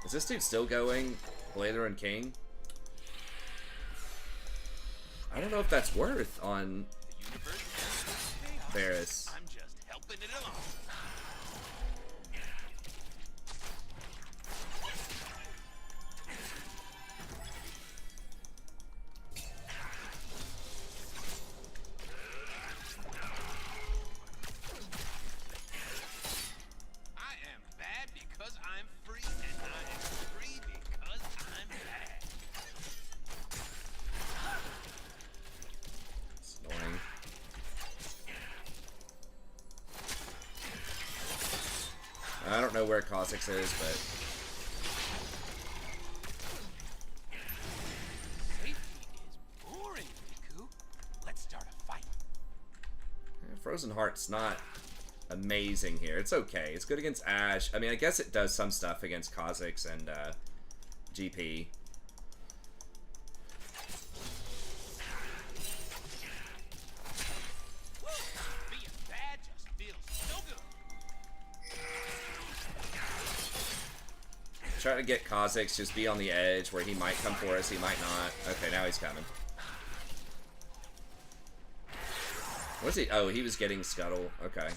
is this dude still going? Blather and King? I don't know if that's worth on Varus. I'm just helping it along. I don't know where Kha'Zix is, but Safety is boring, Riku. Let's start a fight. Frozen Heart's not amazing here. It's okay. It's good against Ashe. I mean, I guess it does some stuff against Kha'Zix and GP. Try to get Kha'Zix, just be on the edge where he might come for us, he might not. Okay, now he's coming. What's he? Oh, he was getting Scuttle. Okay.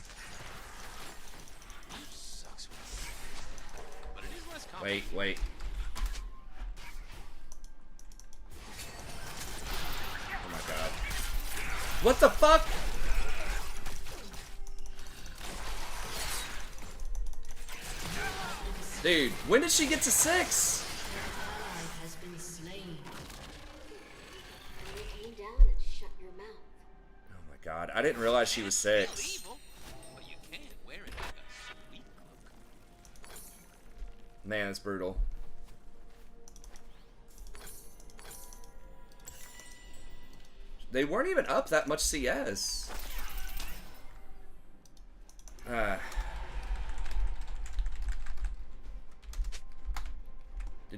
Wait, wait. Oh my god. What the fuck? Dude, when did she get to 6? Oh my god, I didn't realize she was 6. Man, it's brutal. They weren't even up that much CS.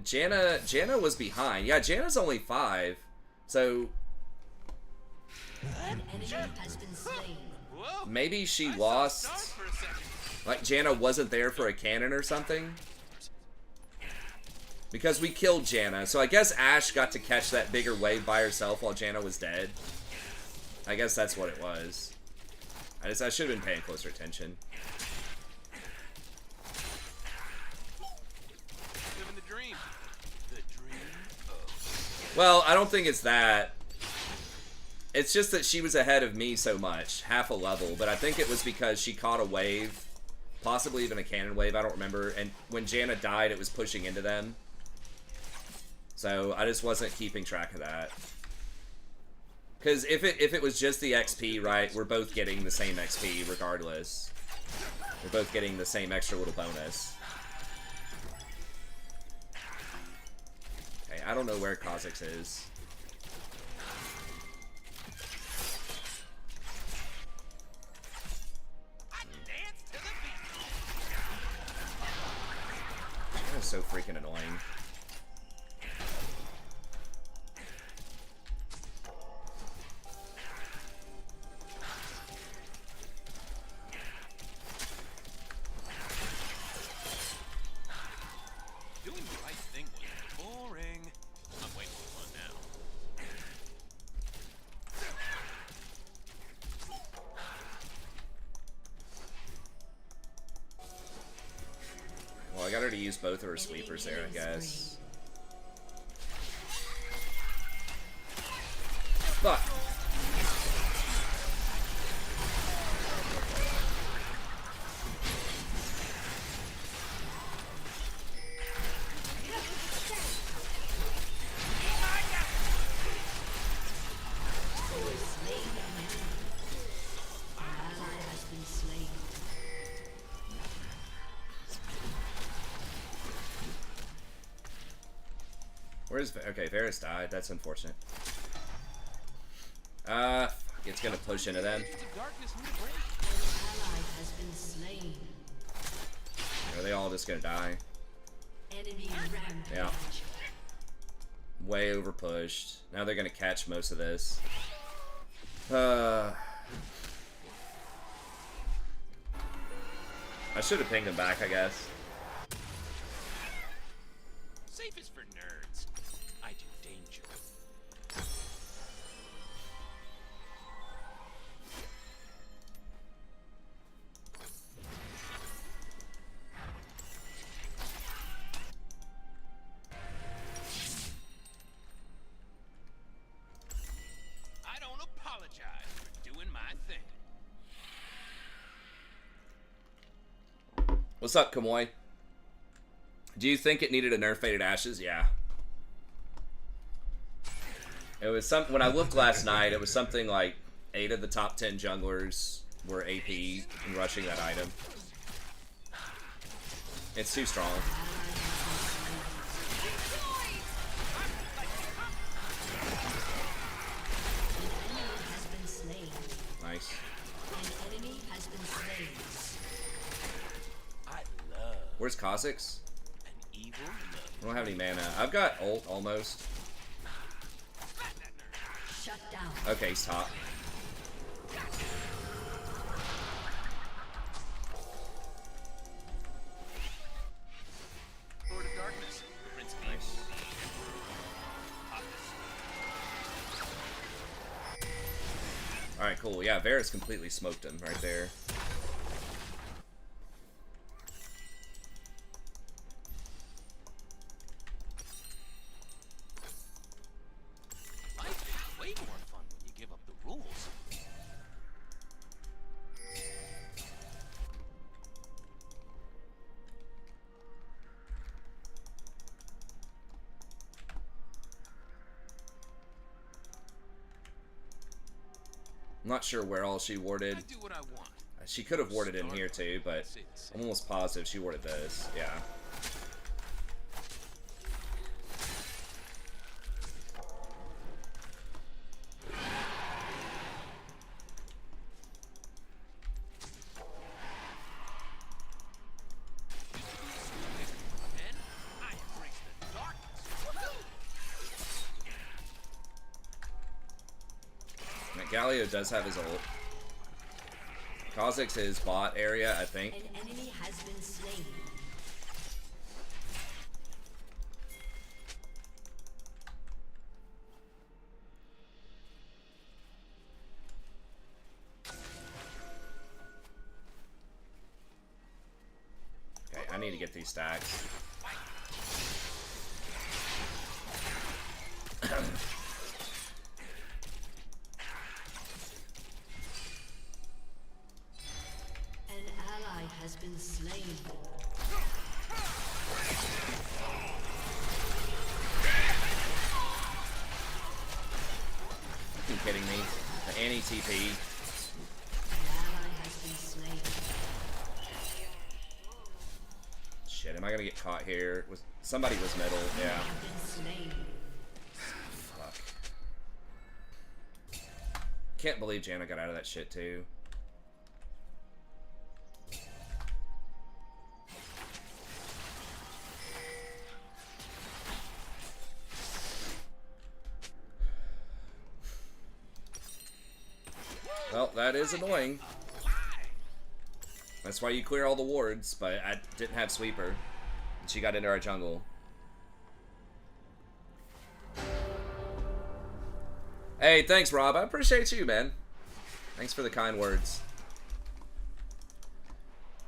Janna was behind. Yeah, Janna's only 5. So maybe she lost. Like Janna wasn't there for a cannon or something. Because we killed Janna. So I guess Ashe got to catch that bigger wave by herself while Janna was dead. I guess that's what it was. I should have been paying closer attention. Well, I don't think it's that. It's just that she was ahead of me so much, half a level, but I think it was because she caught a wave, possibly even a cannon wave, I don't remember, and when Janna died, it was pushing into them. So I just wasn't keeping track of that. Because if it was just the XP, right, we're both getting the same XP regardless. We're both getting the same extra little bonus. Okay, I don't know where Kha'Zix is. That is so freaking annoying. Doing the right thing was boring. I'm way more fun now. Well, I got her to use both of her sweepers there, I guess. Fuck. Where's... Okay, Varus died. That's unfortunate. Fuck, it's gonna push into them. Are they all just gonna die? Enemy rampage. Yeah. Way over pushed. Now they're gonna catch most of this. I should have pinged them back, I guess. Safe is for nerds. I do danger. I don't apologize for doing my thing. What's up, Kamoy? Do you think it needed a nerf Faded Ashes? Yeah. It was some... When I looked last night, it was something like 8 of the top 10 junglers were AP in rushing that item. It's too strong. Nice. Where's Kha'Zix? I don't have any mana. I've got ult almost. Shut down. Okay, he's top. Lord of Darkness, Prince of Nice. Alright, cool. Yeah, Varus completely smoked him right there. Life is way more fun when you give up the rules. I'm not sure where all she warded. I do what I want. She could have warded in here too, but I'm almost positive she warded this. Yeah. And I embrace the darkness. Galio does have his ult. Kha'Zix is bot area, I think. An enemy has been slain. Okay, I need to get these stacks. kidding me? The anti-TP. An ally has been slain. Shit, am I gonna get caught here? Somebody was middle, yeah. Been slain. Fuck. Can't believe Janna got out of that shit too. Well, that is annoying. That's why you clear all the wards, but I didn't have sweeper. And she got into our jungle. Hey, thanks, Rob. I appreciate you, man. Thanks for the kind words.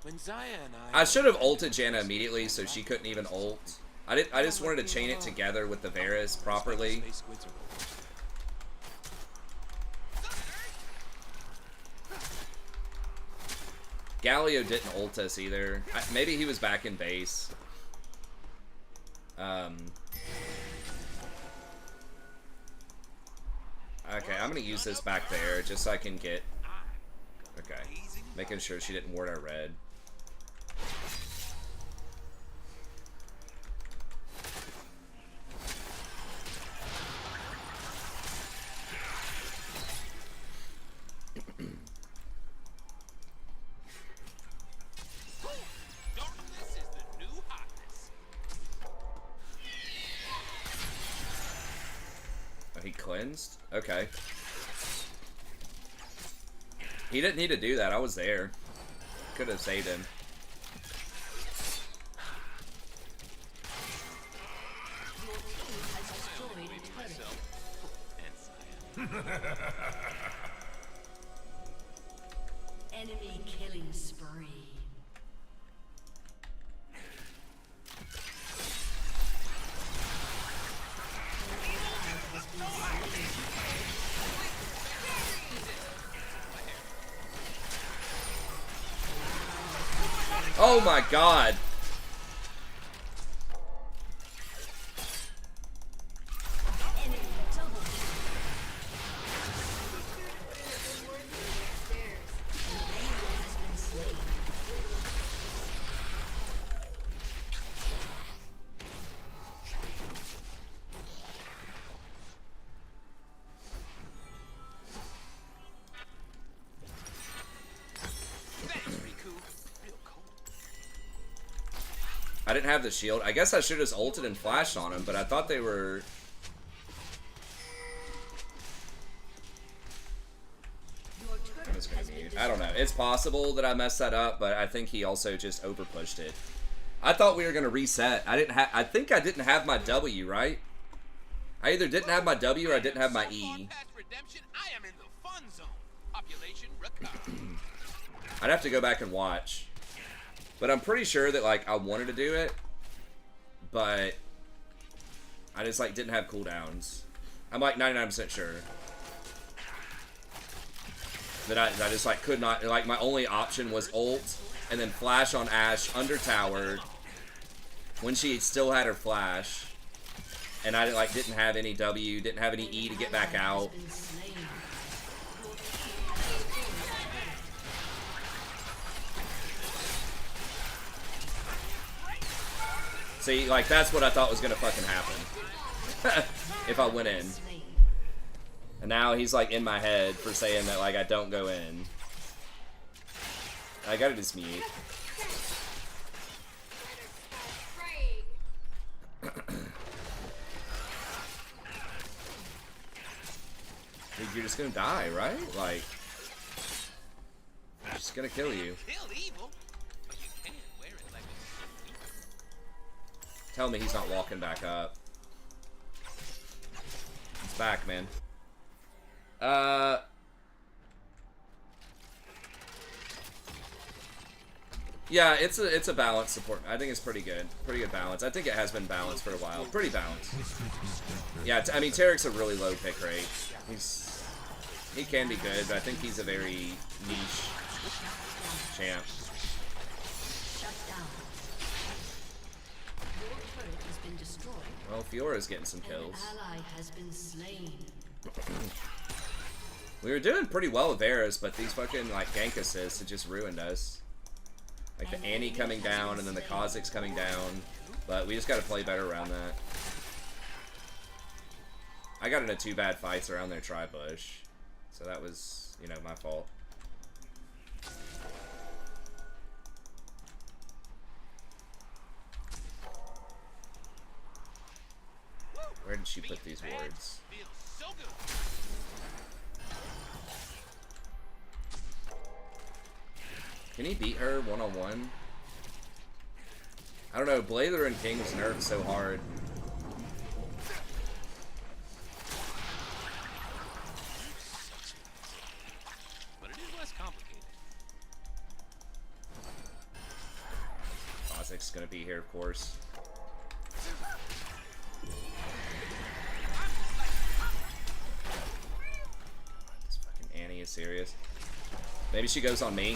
When Zaya and I should have ulted Janna immediately so she couldn't even ult. I just wanted to chain it together with the Varus properly. Galio didn't ult us either. Maybe he was back in base. Okay, I'm gonna use this back there just so I can get... Okay, making sure she didn't ward our red. He cleansed? Okay. He didn't need to do that. I was there. Could have saved him. Enemy killing spree. Oh my god! I didn't have the shield. I guess I should have just ulted and flashed on him, but I thought they were... I'm just gonna mute. I don't know. It's possible that I messed that up, but I think he also just overpushed it. I thought we were gonna reset. I think I didn't have my W, right? I either didn't have my W or I didn't have my E. I'd have to go back and watch. But I'm pretty sure that, like, I wanted to do it, but I just, like, didn't have cooldowns. I'm, like, 99% sure that I just, like, could not, like, my only option was ult and then flash on Ashe under tower when she still had her flash, and I, like, didn't have any W, didn't have any E to get back out. See, like, that's what I thought was gonna fucking happen. If I went in. And now he's, like, in my head for saying that, like, I don't go in. I gotta just mute. Dude, you're just gonna die, right? Like, just gonna kill you. Tell me he's not walking back up. He's back, man. Yeah, it's a balanced support. I think it's pretty good. Pretty good balance. I think it has been balanced for a while. Pretty balanced. Yeah, I mean, Tarek's a really low pick rate. He can be good, but I think he's a very niche champ. Well, Fiora's getting some kills. An ally has been slain. We were doing pretty well with Varus, but these fucking, like, gank assists, it just ruined us. Like, the Annie coming down, and then the Kha'Zix coming down. But we just gotta play better around that. I got into 2 bad fights around their tri-bush. So that was, you know, my fault. Where did she put these wards? Can he beat her one-on-one? I don't know, Blather and King was nerfed so hard. But it is less complicated. Kha'Zix's gonna be here, of course. This fucking Annie is serious. Maybe she goes on me.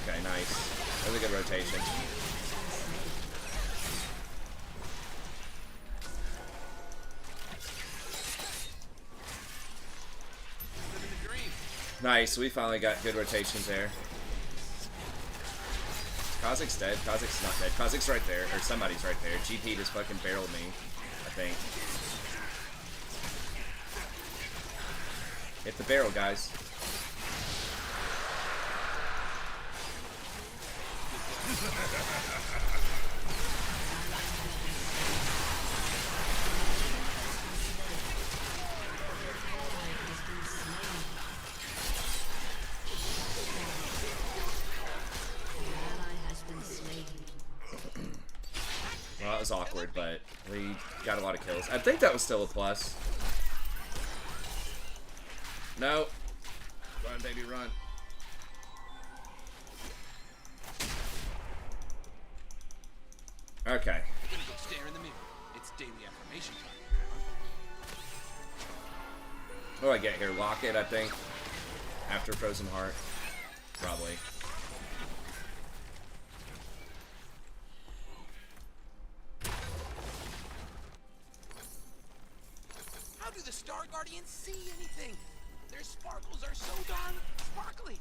Okay, nice. That was a good rotation. Nice, we finally got good rotations there. Kha'Zix's dead. Kha'Zix's not dead. Kha'Zix's right there, or somebody's right there. GP just fucking barreled me, I think. Hit the barrel, guys. Well, that was awkward, but we got a lot of kills. I think that was still a plus. No. Run, baby, run. Okay. Gonna go stare in the mirror. It's daily affirmation time. What do I get here? Locket, I think. After Frozen Heart. Probably. How do the Star Guardians see anything? Their sparkles are so darn sparkly.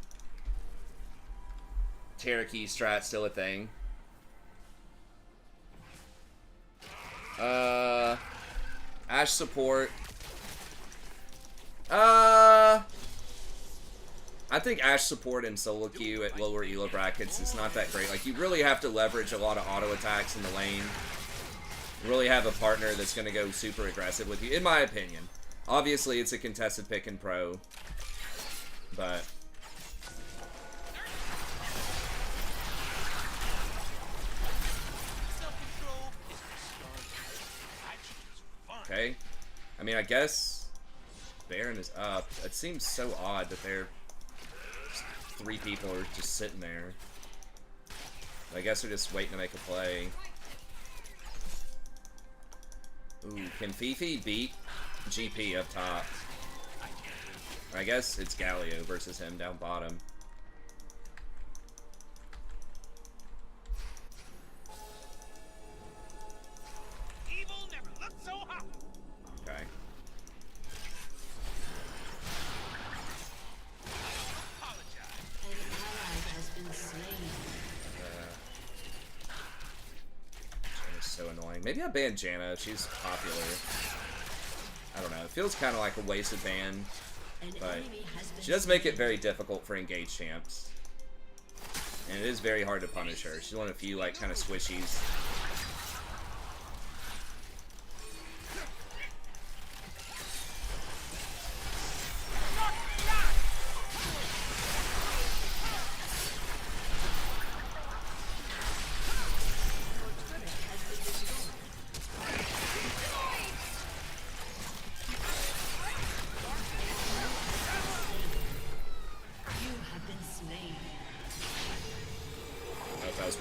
Cherokee strat still a thing. Ashe support. I think Ashe support and solo queue at lower elo brackets is not that great. Like, you really have to leverage a lot of auto attacks in the lane. You really have a partner that's going to go super aggressive with you, in my opinion. Obviously, it's a contested pick in pro, but... Okay. I mean, I guess Baron is up. It seems so odd that they're... 3 people are just sitting there. I guess they're just waiting to make a play. Ooh, can Fifi beat GP up top? I guess it's Galio versus him down bottom. Evil never looked so hot. Okay. An ally has been slain. Janna's so annoying. Maybe I ban Janna. She's popular. I don't know. It feels kind of like a wasted ban, but she does make it very difficult for engaged champs. And it is very hard to punish her. She's one of the few, like, kind of squishies.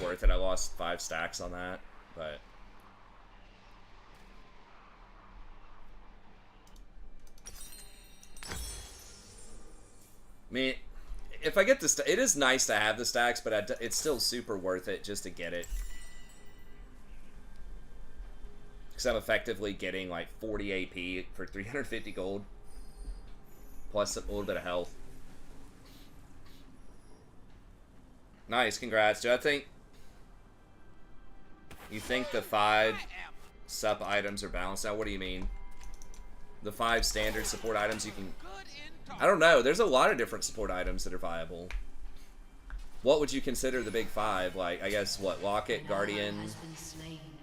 Worth it. I lost 5 stacks on that, but I mean, if I get this, it is nice to have the stacks, but it's still super worth it just to get it. Because I'm effectively getting like 40 AP for 350 gold. Plus a little bit of health. Nice, congrats. Do I think... You think the 5 sup items are balanced now? What do you mean? The 5 standard support items you can... I don't know. There's a lot of different support items that are viable. What would you consider the big 5? Like, I guess, what? Locket, Guardian,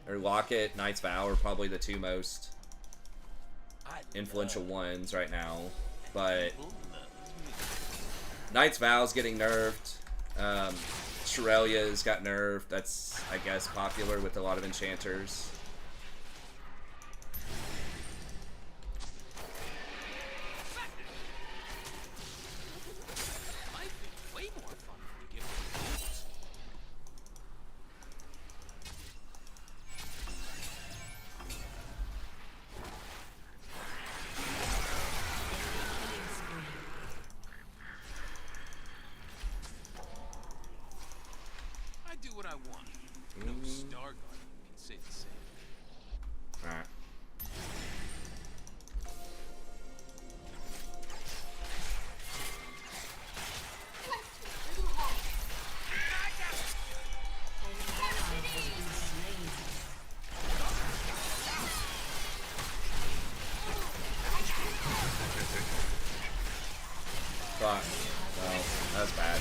or Locket, Knight's Vow are probably the 2 most influential ones right now. But Knight's Vow's getting nerfed. Shirelia's got nerfed. That's, I guess, popular with a lot of enchanters. Fuck. Well, that's bad.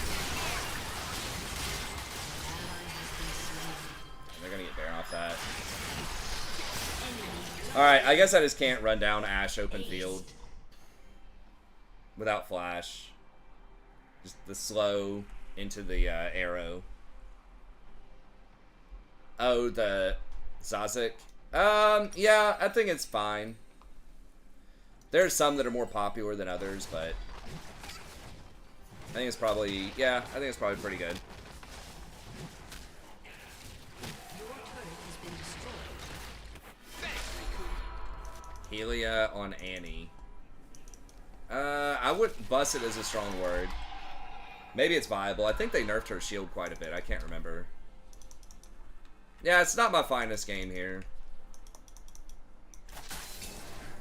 They're gonna get Baron off that. Alright, I guess I just can't run down Ashe open field without flash. Just the slow into the arrow. Oh, the Zazik? Yeah, I think it's fine. There's some that are more popular than others, but I think it's probably, yeah, I think it's probably pretty good. Helia on Annie. I wouldn't bust it as a strong word. Maybe it's viable. I think they nerfed her shield quite a bit. I can't remember. Yeah, it's not my finest game here.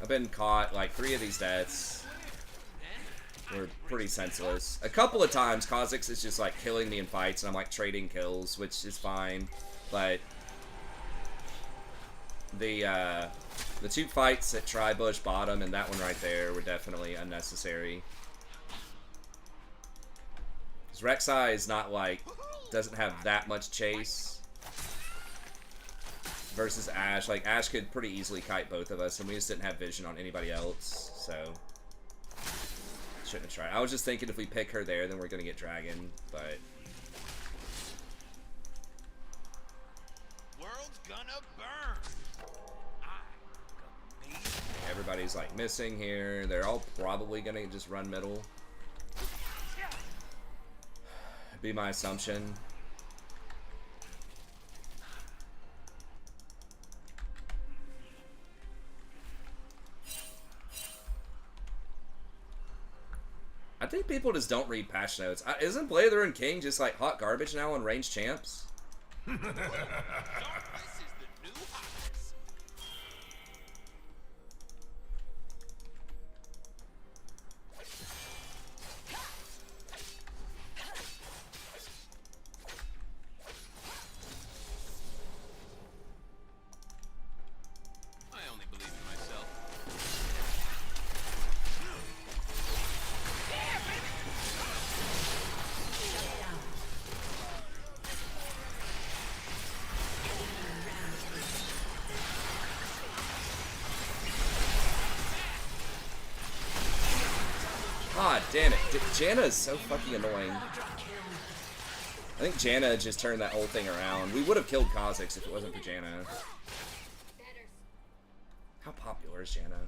I've been caught, like, 3 of these deaths were pretty senseless. A couple of times, Kha'Zix is just, like, killing me in fights, and I'm, like, trading kills, which is fine. But the 2 fights at Tribush bottom and that one right there were definitely unnecessary. Because Rek'Sai is not, like, doesn't have that much chase. Versus Ashe. Like, Ashe could pretty easily kite both of us, and we just didn't have vision on anybody else, so shouldn't have tried. I was just thinking if we pick her there, then we're gonna get Dragon, but World's gonna burn. everybody's like missing here. They're all probably gonna just run middle. Be my assumption. I think people just don't read patch notes. Isn't Blade of the Ruined King just like hot garbage now on ranged champs? I only believe in myself. God damn it. Janna is so fucking annoying. I think Janna just turned that whole thing around. We would have killed Kha'Zix if it wasn't for Janna. How popular is Janna?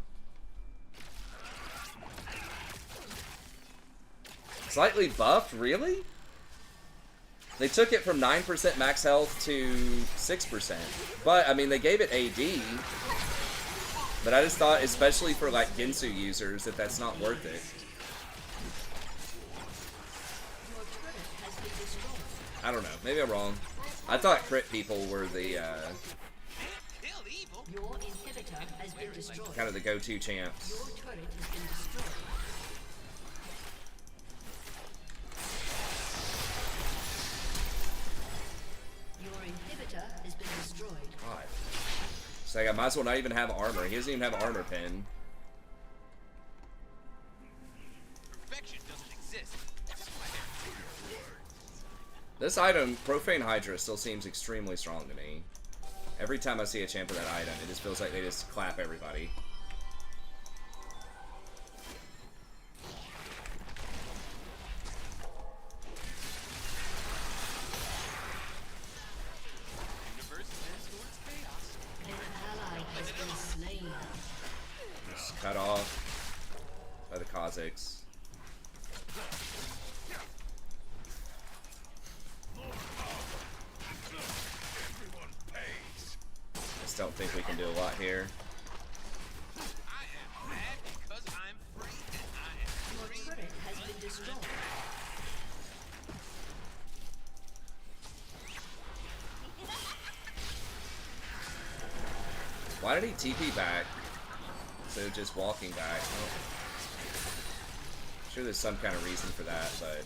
Slightly buffed? Really? They took it from 9% max health to 6%. But, I mean, they gave it AD. But I just thought, especially for, like, Ginsu users, that that's not worth it. I don't know. Maybe I'm wrong. I thought crit people were the, Kill evil. been destroyed. kind of the go-to champs. Your turret has been destroyed. Your inhibitor has been destroyed. God. It's like I might as well not even have armor. He doesn't even have armor pin. Perfection doesn't exist. This item, Profane Hydra, still seems extremely strong to me. Every time I see a champ with that item, it just feels like they just clap everybody. Universe tends towards chaos. An ally has been slain. Just cut off by the Kazakhs. Don't think we can do a lot here. I am mad because I'm free, and I am Your free. turret has been destroyed. Why did he TP back? So just walking back. Oh. Sure there's some kind of reason for that, but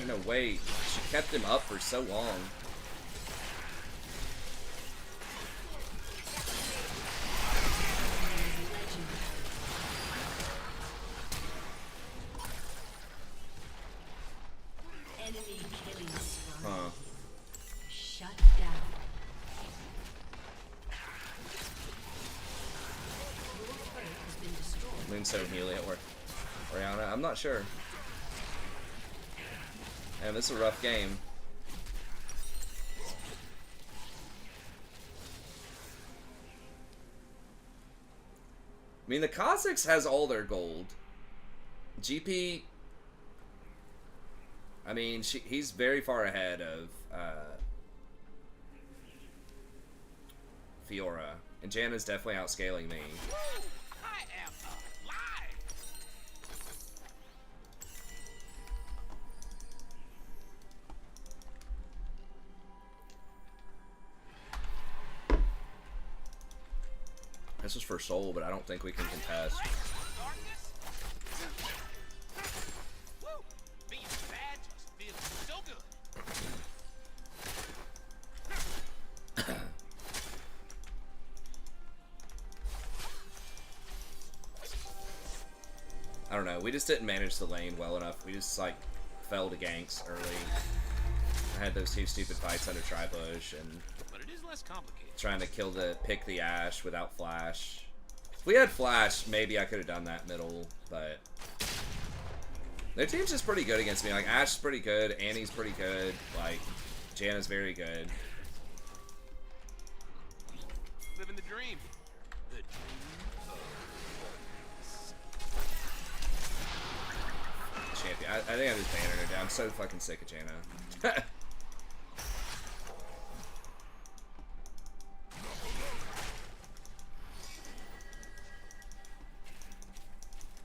no, wait. She kept him up for so long. Enemy killing spree. Huh. Shut down. Your turret has been destroyed. Moonstone Healy at work. Oriana? I'm not sure. Man, this is a rough game. I mean, the Kazakhs has all their gold. GP, I mean, he's very far ahead of Fiora. And Janna's definitely outscaling me. I am alive. This is for Soul, but I don't think we can contest. Darkness. Woo! Being bad just feels so good. I don't know. We just didn't manage the lane well enough. We just, like, fell to ganks early. I had those two stupid fights under Tribush and But it is less complicated. trying to pick the Ashe without Flash. If we had Flash, maybe I could have done that middle, but their team's just pretty good against me. Like, Ashe's pretty good, Annie's pretty good, like, Janna's very good. Living the dream. The dream of Champion. I think I'm just banning her down. I'm so fucking sick of Janna.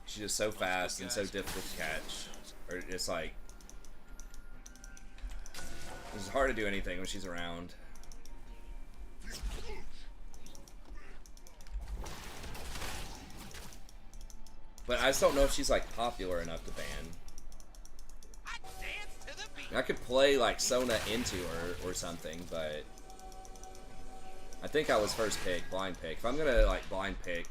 She's just so fast and so difficult to catch. Or it's like, it's hard to do anything when she's around. But I just don't know if she's like popular enough to ban. I dance to the beat. I could play like Sona into her or something, but I think I was first pick, blind pick. If I'm gonna like blind pick,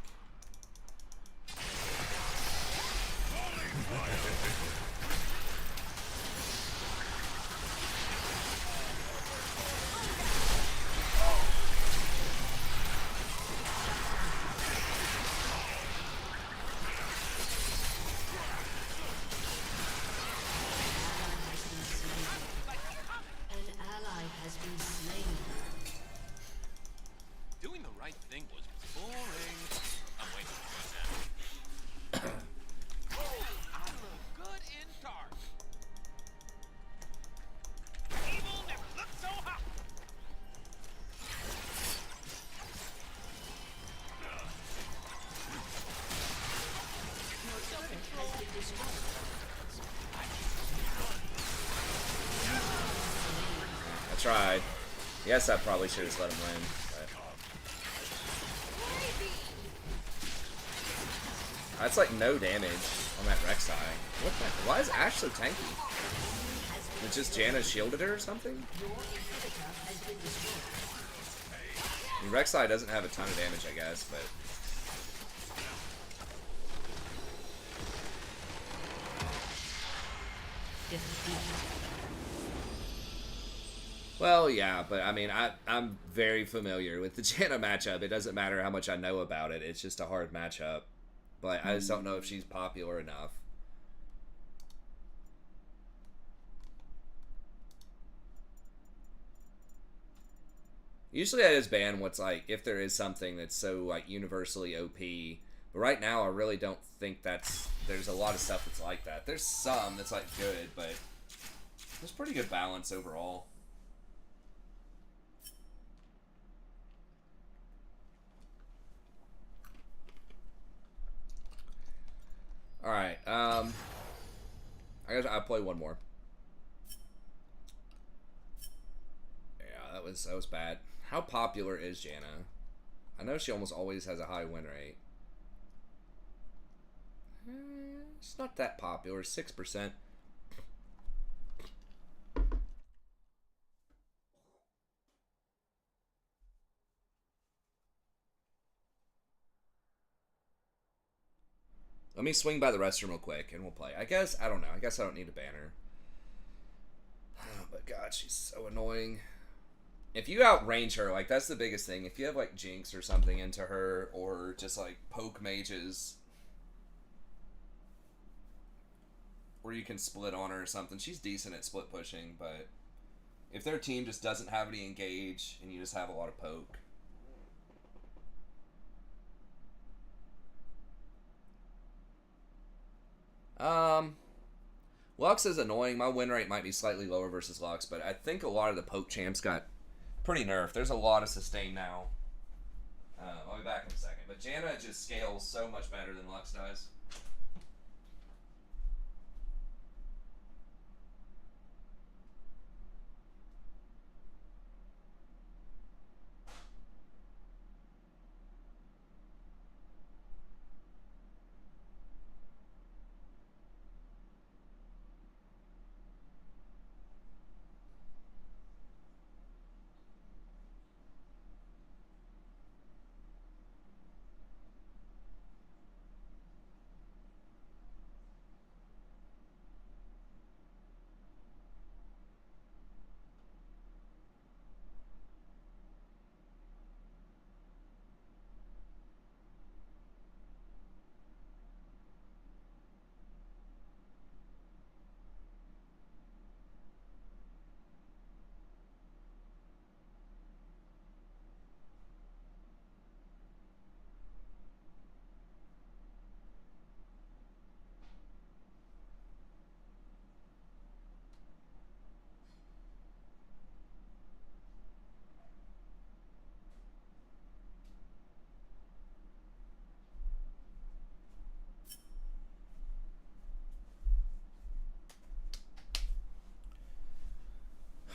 An ally has been slain. Doing the right thing was boring. I'm waiting for that. I look good in tried. Yes, I probably should have let him win. But... That's like no damage on that Rek'Sai. What the? Why is Ashe so tanky? It's just Janna shielded her or something? I mean, Rek'Sai doesn't have a ton of damage, I guess, but... Well, yeah, but I mean, I'm very familiar with the Janna matchup. It doesn't matter how much I know about it. It's just a hard matchup. But I just don't know if she's popular enough. Usually I just ban what's like, if there is something that's so like universally OP. But right now I really don't think there's a lot of stuff that's like that. There's some that's like good, but there's pretty good balance overall. Alright, I guess I'll play one more. Yeah, that was bad. How popular is Janna? I know she almost always has a high win rate. It's not that popular, 6%. Let me swing by the restroom real quick and we'll play. I guess, I don't know. I guess I don't need a banner. Oh, but God, she's so annoying. If you outrange her, like, that's the biggest thing. If you have, like, Jinx or something into her, or just, like, poke mages, or you can split on her or something. She's decent at split pushing, but if their team just doesn't have any engage, and you just have a lot of poke... Lux is annoying. My win rate might be slightly lower versus Lux, but I think a lot of the poke champs got pretty nerfed. There's a lot of sustain now. I'll be back in a second. But Janna just scales so much better than Lux does.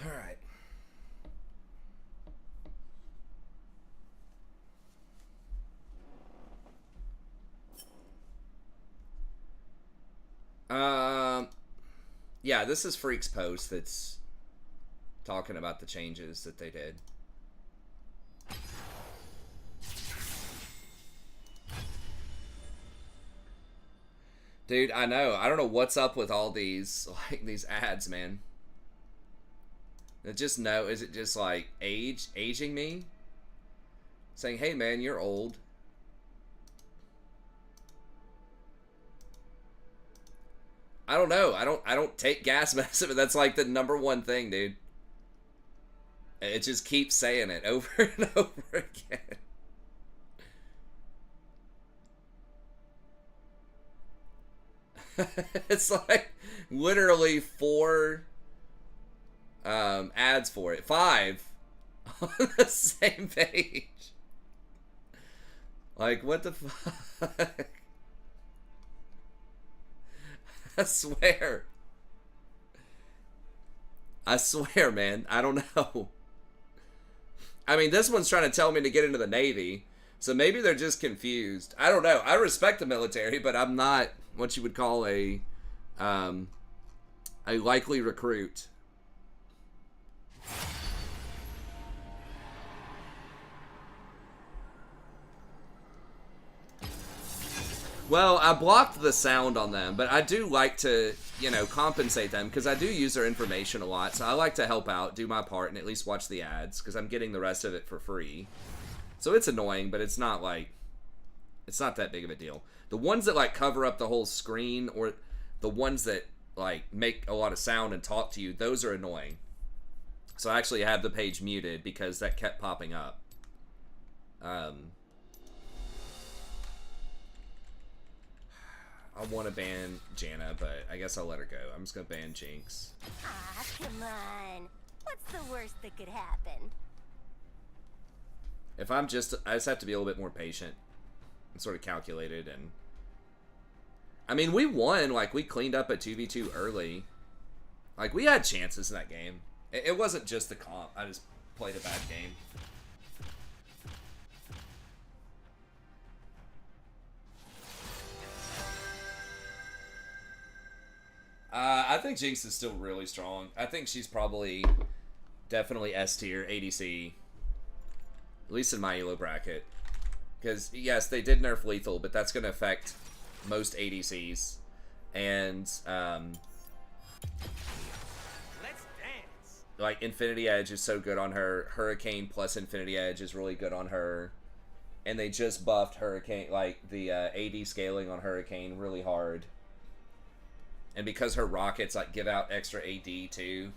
Alright. Yeah, this is Freak's post that's talking about the changes that they did. Dude, I know. I don't know what's up with all these, like, these ads, man. It just no, is it just like aging me? Saying, hey man, you're old. I don't know. I don't take gas medicine, but that's like the #1 thing, dude. It just keeps saying it over and over again. It's like literally 4 ads for it. 5 on the same page. Like, what the fuck? I swear. I swear, man. I don't know. I mean, this one's trying to tell me to get into the Navy, so maybe they're just confused. I don't know. I respect the military, but I'm not what you would call a likely recruit. Well, I blocked the sound on them, but I do like to, you know, compensate them because I do use their information a lot. So I like to help out, do my part, and at least watch the ads because I'm getting the rest of it for free. So it's annoying, but it's not like, it's not that big of a deal. The ones that like cover up the whole screen or the ones that like make a lot of sound and talk to you, those are annoying. So I actually have the page muted because that kept popping up. I want to ban Janna, but I guess I'll let her go. I'm just going to ban Jinx. Ah, come on. What's the worst that could happen? If I just have to be a little bit more patient and sort of calculated. And I mean, we won. Like, we cleaned up a 2v2 early. Like, we had chances in that game. It wasn't just the comp. I just played a bad game. I think Jinx is still really strong. I think she's probably definitely S tier ADC, at least in my elo bracket. Because yes, they did nerf lethal, but that's going to affect most ADCs. And Let's dance. like Infinity Edge is so good on her. Hurricane plus Infinity Edge is really good on her. And they just buffed Hurricane, like the AD scaling on Hurricane really hard. And because her rockets like give out extra AD too,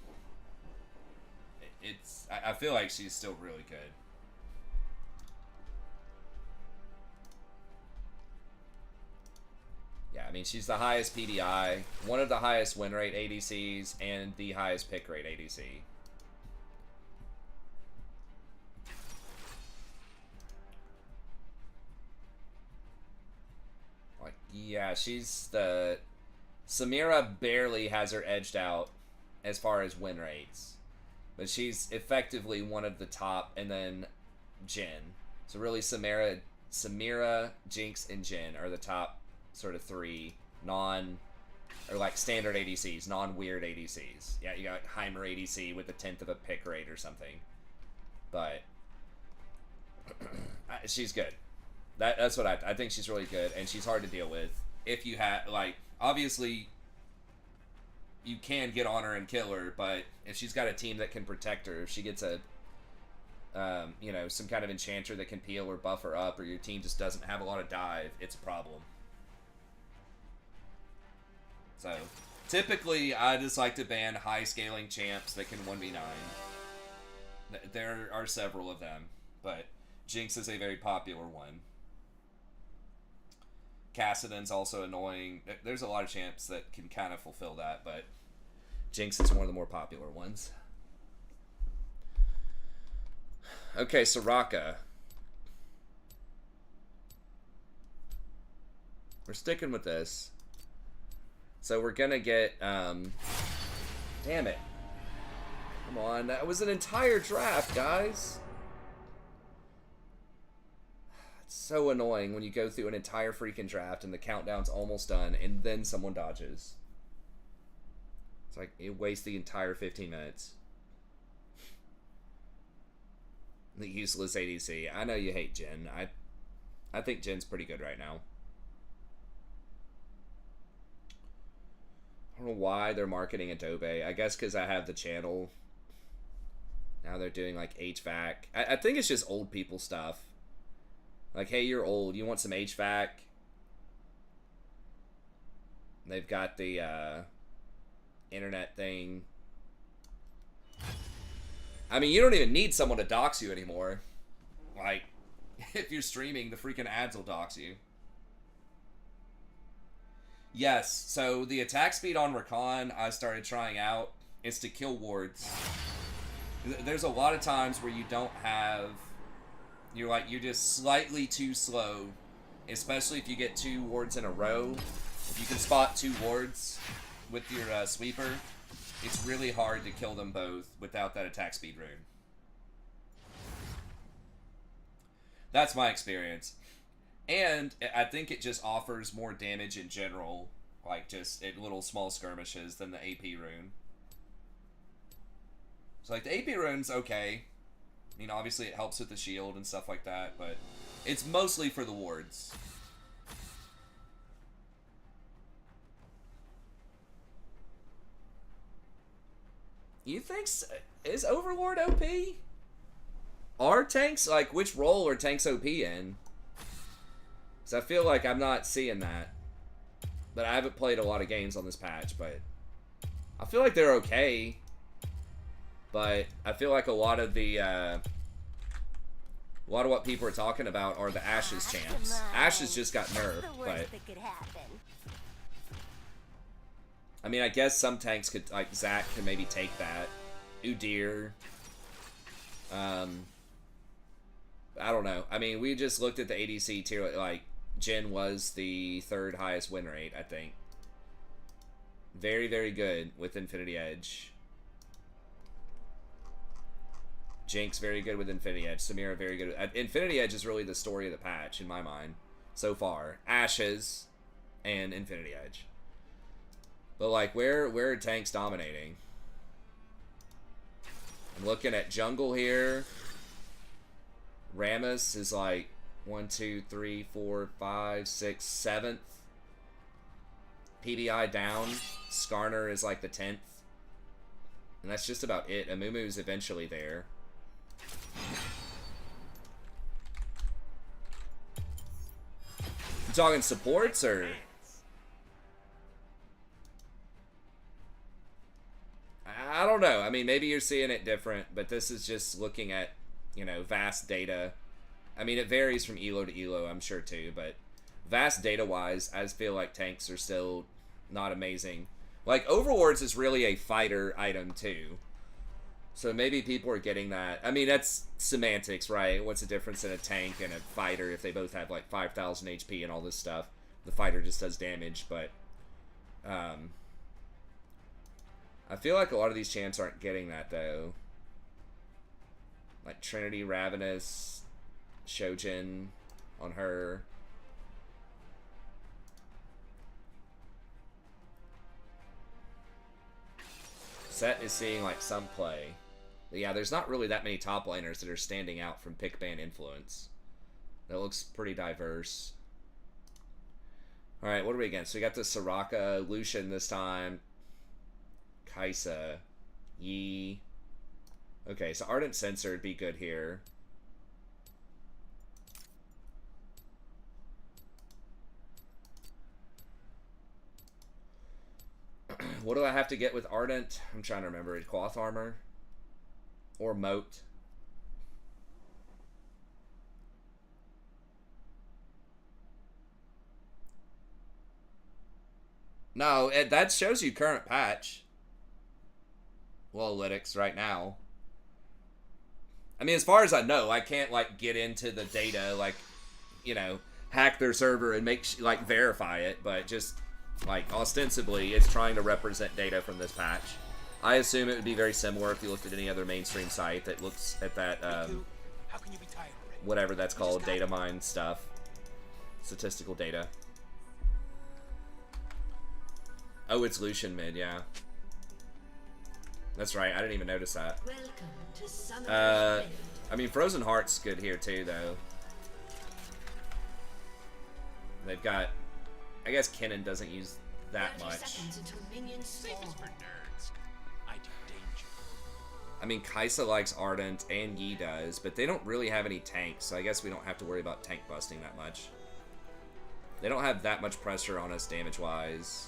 I feel like she's still really good. Yeah, I mean she's the highest PDI, one of the highest win rate ADCs, and the highest pick rate ADC. Like, yeah, she's the... Samira barely has her edged out as far as win rates. But she's effectively one of the top, and then Jhin. So really Samira, Jinx, and Jhin are the top sort of three or like standard ADCs, non-weird ADCs. Yeah, you got Heimer ADC with a 10th of a pick rate or something. But she's good. That's what I think she's really good, and she's hard to deal with. If you have, like, obviously, you can get on her and kill her, but if she's got a team that can protect her, if she gets a, you know, some kind of enchanter that can peel or buff her up, or your team just doesn't have a lot of dive, it's a problem. So, typically, I just like to ban high-scaling champs that can 1v9. There are several of them, but Jinx is a very popular one. Kassadin's also annoying. There's a lot of champs that can kind of fulfill that, but Jinx is one of the more popular ones. Okay, Soraka. We're sticking with this. So we're gonna get, damn it. Come on, that was an entire draft, guys. So annoying when you go through an entire freaking draft and the countdown's almost done and then someone dodges. It's like it wastes the entire 15 minutes. The useless ADC. I know you hate Jhin. I think Jin's pretty good right now. I don't know why they're marketing Adobe. I guess because I have the channel. Now they're doing like HVAC. I think it's just old people stuff. Like, hey, you're old. You want some HVAC? They've got the internet thing. I mean, you don't even need someone to dox you anymore. Like, if you're streaming, the freaking ads will dox you. Yes, so the attack speed on Rakan I started trying out is to kill wards. There's a lot of times where you don't have... You're just slightly too slow, especially if you get 2 wards in a row. If you can spot 2 wards with your sweeper, it's really hard to kill them both without that attack speed rune. That's my experience. And I think it just offers more damage in general, like just at little small skirmishes, than the AP rune. So like the AP rune's okay. I mean, obviously it helps with the shield and stuff like that, but it's mostly for the wards. You think is Overlord OP? Are tanks, like, which role are tanks OP in? Because I feel like I'm not seeing that. But I haven't played a lot of games on this patch, but I feel like they're okay. But I feel like a lot of what people are talking about are the Ashes champs. Ashes just got nerfed, but I mean, I guess some tanks could, like Zac can maybe take that. Udyr. I don't know. I mean, we just looked at the ADC tier, like Jhin was the 3rd highest win rate, I think. Very, very good with Infinity Edge. Jinx, very good with Infinity Edge. Samira, very good. Infinity Edge is really the story of the patch, in my mind, so far. Ashes and Infinity Edge. But, like, where are tanks dominating? I'm looking at jungle here. Rammus is, like, 1, 2, 3, 4, 5, 6, 7th. PBI down. Skarner is, like, the 10th. And that's just about it. Amumu's eventually there. You talking supports or? I don't know. I mean, maybe you're seeing it different, but this is just looking at, you know, vast data. I mean, it varies from elo to elo, I'm sure too, but vast data-wise, I feel like tanks are still not amazing. Like, Overlords is really a fighter item too. So maybe people are getting that. I mean, that's semantics, right? What's the difference in a tank and a fighter if they both have like 5,000 HP and all this stuff? The fighter just does damage, but I feel like a lot of these champs aren't getting that though. Like Trinity, Ravenous, Shojin on her. Set is seeing like some play. But yeah, there's not really that many top laners that are standing out from pick ban influence. That looks pretty diverse. Alright, what are we against? So we got the Soraka, Lucian this time. Kai'Sa. Yi. Okay, so Ardent Censer would be good here. What do I have to get with Ardent? I'm trying to remember. Cloth Armor? Or Moat? No, that shows you current patch. Well, Lytics right now. I mean, as far as I know, I can't, like, get into the data, like, you know, hack their server and like, verify it, but just, like, ostensibly, it's trying to represent data from this patch. I assume it would be very similar if you looked at any other mainstream site that looks at that, whatever that's called, data mine stuff. Statistical data. Oh, it's Lucian mid, yeah. That's right, I didn't even notice that. I mean, Frozen Heart's good here too, though. They've got... I guess Kennen doesn't use that much. I mean, Kai'Sa likes Ardent, and Yi does, but they don't really have any tanks, so I guess we don't have to worry about tank busting that much. They don't have that much pressure on us damage-wise.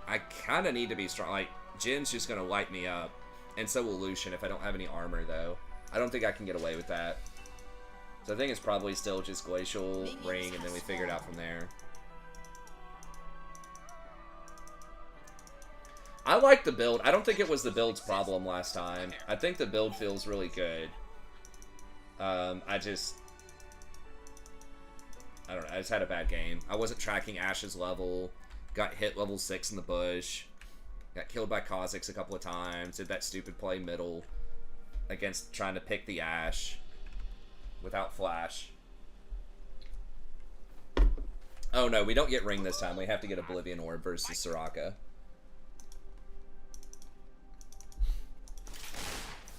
I kind of need to be strong. Like, Jin's just going to light me up, and so will Lucian if I don't have any armor, though. I don't think I can get away with that. So I think it's probably still just Glacial, Ring, and then we figure it out from there. I like the build. I don't think it was the build's problem last time. I think the build feels really good. I don't know. I just had a bad game. I wasn't tracking Ash's level. Got hit level 6 in the bush. Got killed by Kha'Zix a couple of times. Did that stupid play middle against trying to pick the Ashe without flash. Oh no, we don't get ring this time. We have to get Oblivion Orb versus Soraka.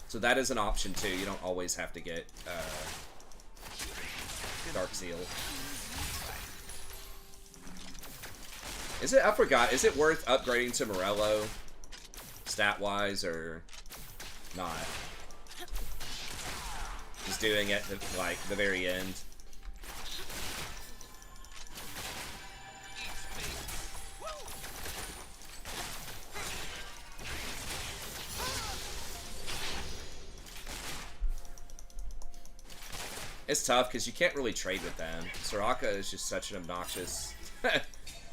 So that is an option too. You don't always have to get Dark Seal. Is it? I forgot. Is it worth upgrading to Morello, stat-wise, or not? Just doing it at, like, the very end. It's tough because you can't really trade with them. Soraka is just such an obnoxious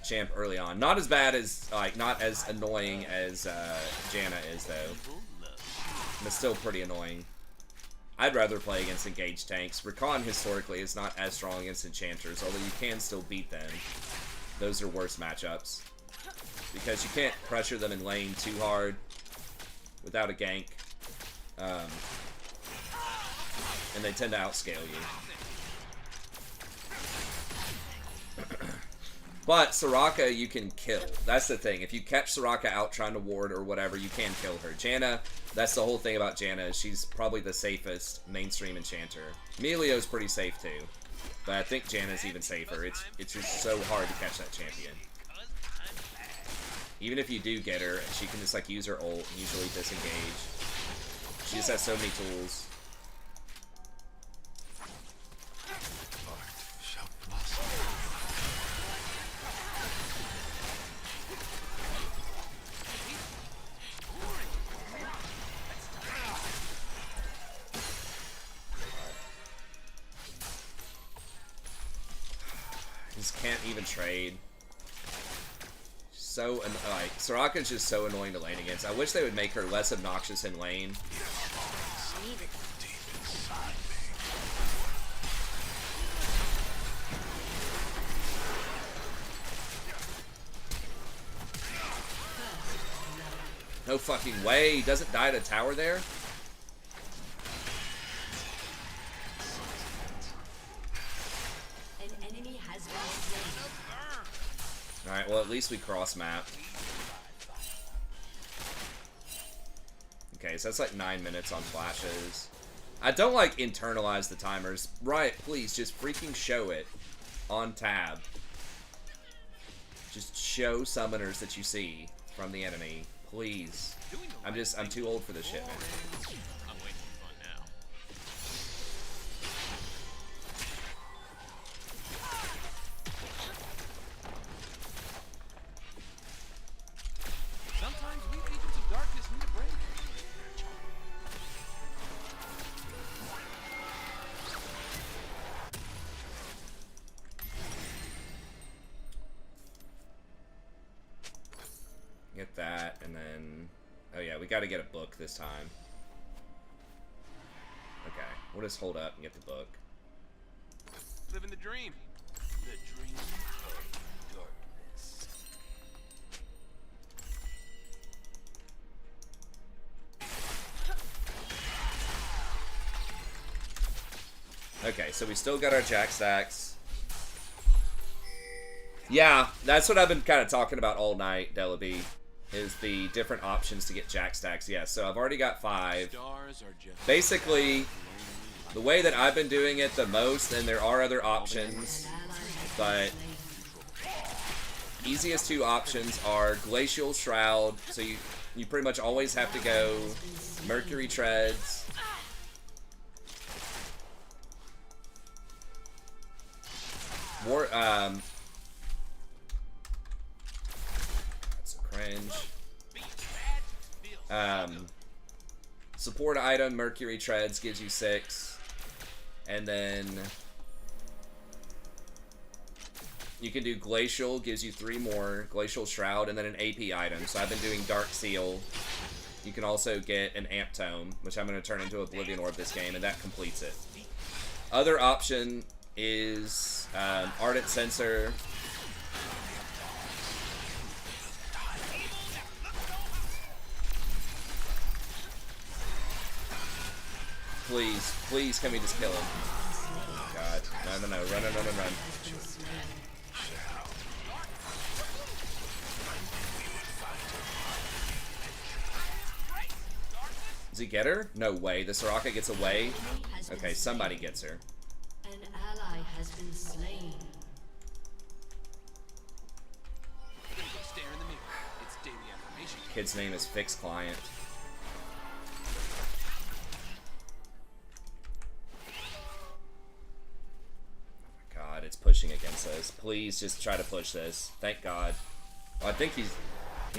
champ early on. Not as bad as, like, not as annoying as Janna is, though. But still pretty annoying. I'd rather play against engaged tanks. Rakan, historically, is not as strong against enchanters, although you can still beat them. Those are worse matchups. Because you can't pressure them in lane too hard without a gank. And they tend to outscale you. But Soraka, you can kill. That's the thing. If you catch Soraka out trying to ward or whatever, you can kill her. Janna, that's the whole thing about Janna, is she's probably the safest mainstream enchanter. Melio's pretty safe too, but I think Janna's even safer. It's just so hard to catch that champion. Even if you do get her, she can just like use her ult and usually disengage. She just has so many tools. Can't even trade. So, like, Soraka's just so annoying to lane against. I wish they would make her less obnoxious in lane. No fucking way. He doesn't die at a tower there? Alright, well at least we cross-map. Okay, so that's like 9 minutes on flashes. I don't like internalize the timers. Riot, please, just freaking show it on tab. Just show summoners that you see from the enemy. Please. I'm too old for this shit, man. Get that, and then... Oh yeah, we gotta get a book this time. Okay, we'll just hold up and get the book. Living the dream. The dream of darkness. Okay, so we still got our Jack stacks. Yeah, that's what I've been kind of talking about all night, Delaby. Is the different options to get Jack stacks. Yeah, so I've already got 5. Basically, the way that I've been doing it the most, and there are other options, but easiest 2 options are Glacial Shroud, so you pretty much always have to go Mercury Treads, that's a cringe. Support item, Mercury Treads gives you 6. And then you can do Glacial, gives you 3 more. Glacial Shroud, and then an AP item. So I've been doing Dark Seal. You can also get an Amp Tome, which I'm going to turn into Oblivion Orb this game, and that completes it. Other option is Ardent Sensor. Please, please, can we just kill him? God, no, no, no, run, run, run, run, run. Does he get her? No way. The Soraka gets away. Okay, somebody gets her. An ally has been slain. I'm gonna go stare in the mirror. It's daily affirmation. Kid's name is Fix Client. God, it's pushing against us. Please just try to push this. Thank God. Well, I think he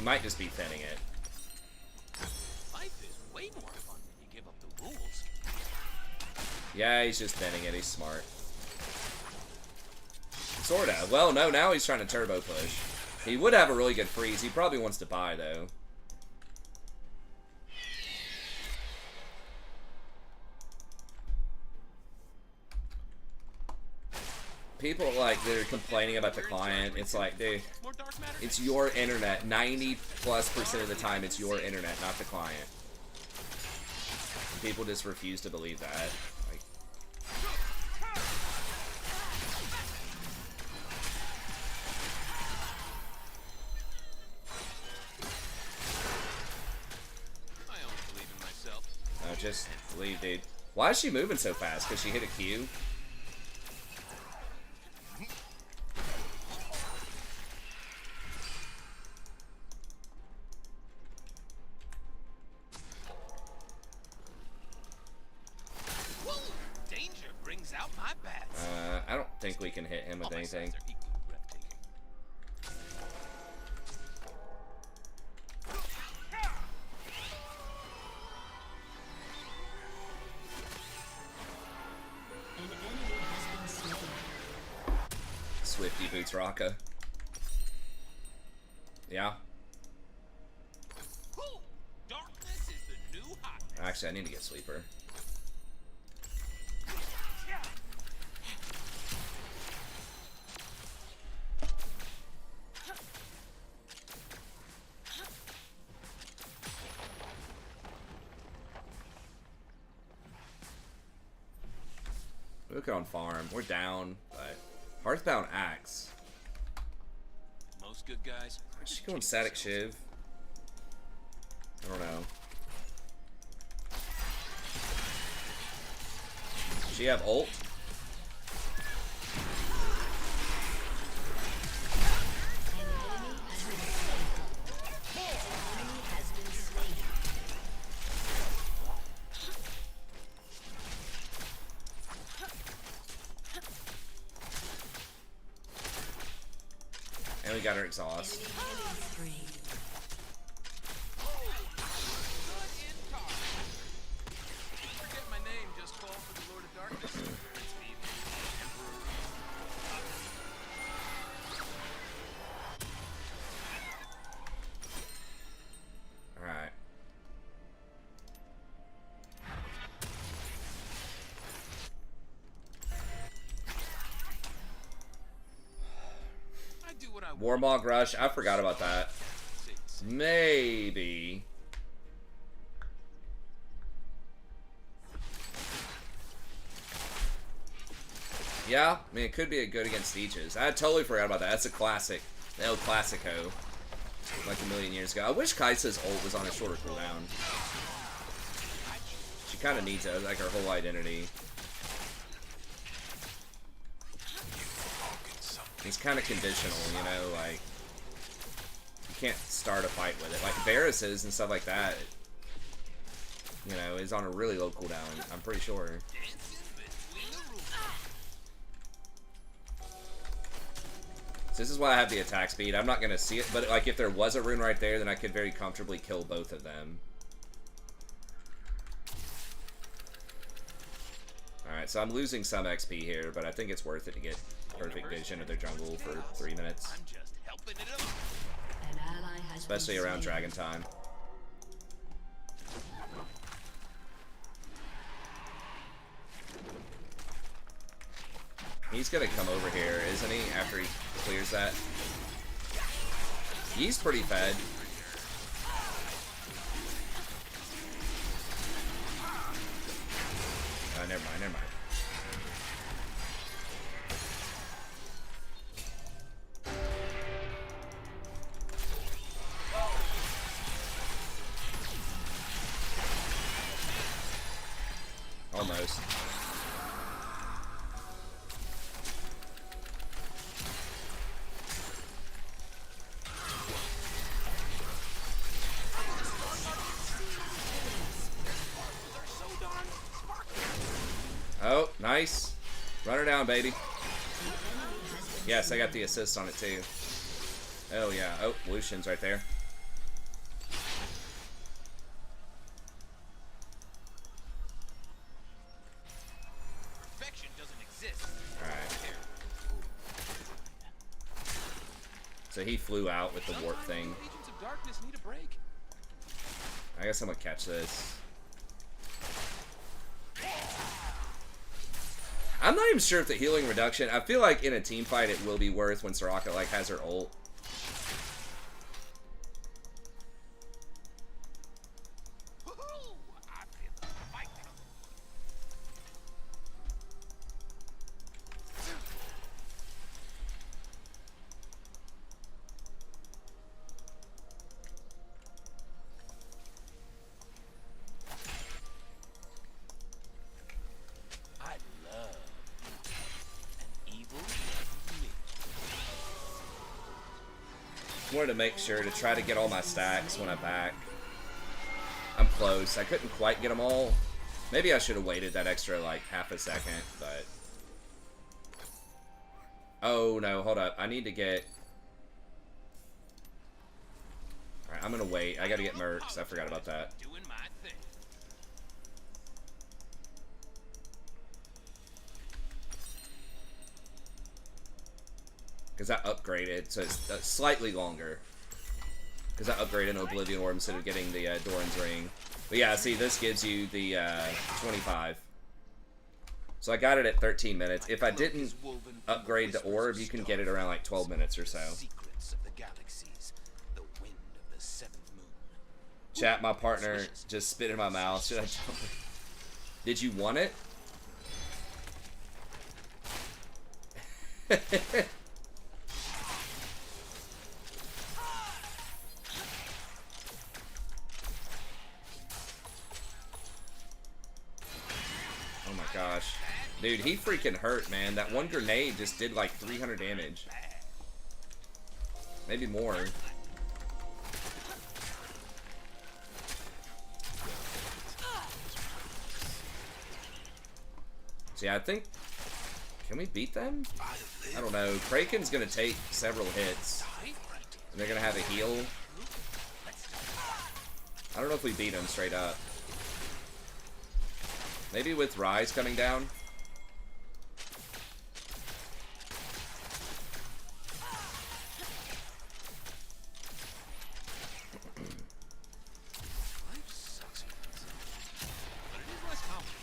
might just be thinning it. Life is way more fun when you give up the rules. Yeah, he's just thinning it. He's smart. Sorta. Well, no, now he's trying to turbo push. He would have a really good freeze. He probably wants to buy, though. People like they're complaining about the client. It's like, dude, it's your internet. 90+% of the time, it's your internet, not the client. People just refuse to believe that. Like, I only believe in myself. no, just believe, dude. Why is she moving so fast? Because she hit a Q? I don't think we can hit him with anything. Swifty boots Raka. Yeah. Darkness is the new hot. Actually, I need to get Sweeper. Look on farm. We're down, but Hearthbound Axe. Most good guys. Is she going Static Shiv? I don't know. Does she have ult? And we got her exhaust. Forget my name, just fall for the Lord of Darkness. It's me, the Emperor. Alright. I do what I want. Warmog Rush. I forgot about that. Maybe. Yeah, I mean, it could be a good against Sieges. I totally forgot about that. That's a classic. The El Clasico. Like a million years ago. I wish Kai'Sa's ult was on a shorter cooldown. She kind of needs it, like her whole identity. It's kind of conditional, you know, like, you can't start a fight with it. Like Varus's and stuff like that, you know, is on a really low cooldown, I'm pretty sure. So this is why I have the attack speed. I'm not going to see it, but like if there was a rune right there, then I could very comfortably kill both of them. Alright, so I'm losing some XP here, but I think it's worth it to get perfect vision of their jungle for 3 minutes. I'm just helping it along. An ally has Especially been around slain. Dragon time. He's gonna come over here, isn't he, after he clears that? He's pretty fed. never mind, never mind. Almost. Oh, nice. Run her down, baby. Yes, I got the assist on it too. Oh yeah. Oh, Lucian's right there. Perfection doesn't exist. Alright. So he flew out with the warp thing. Agents of Darkness need a break. I guess I'm gonna catch this. I'm not even sure if the healing reduction, I feel like in a team fight it will be worth when Soraka like has her ult. Woohoo! I feel the fight. I love an evil me. Wanted to make sure to try to get all my stacks when I'm back. I'm close. I couldn't quite get them all. Maybe I should have waited that extra like half a second, but... Oh no, hold up. I need to get... Alright, I'm gonna wait. I gotta get mercs. I forgot about that. Doing my thing. Because I upgraded, so it's slightly longer. Because I upgraded an Oblivion Orb instead of getting the Doran's Ring. But yeah, see, this gives you the 25. So I got it at 13 minutes. If I didn't upgrade the orb, you can get it around like 12 minutes or so. Secrets of the galaxies, the wind of the seventh moon. Chat, my partner just spit in my mouth. Should I tell her? Did you want it? Oh my gosh. Dude, he freaking hurt, man. That one grenade just did like 300 damage. Maybe more. See, I think... Can we beat them? I don't know. Kraken's gonna take several hits. And they're gonna have a heal. I don't know if we beat him straight up. Maybe with Rise coming down. Life sucks, but it is less complicated.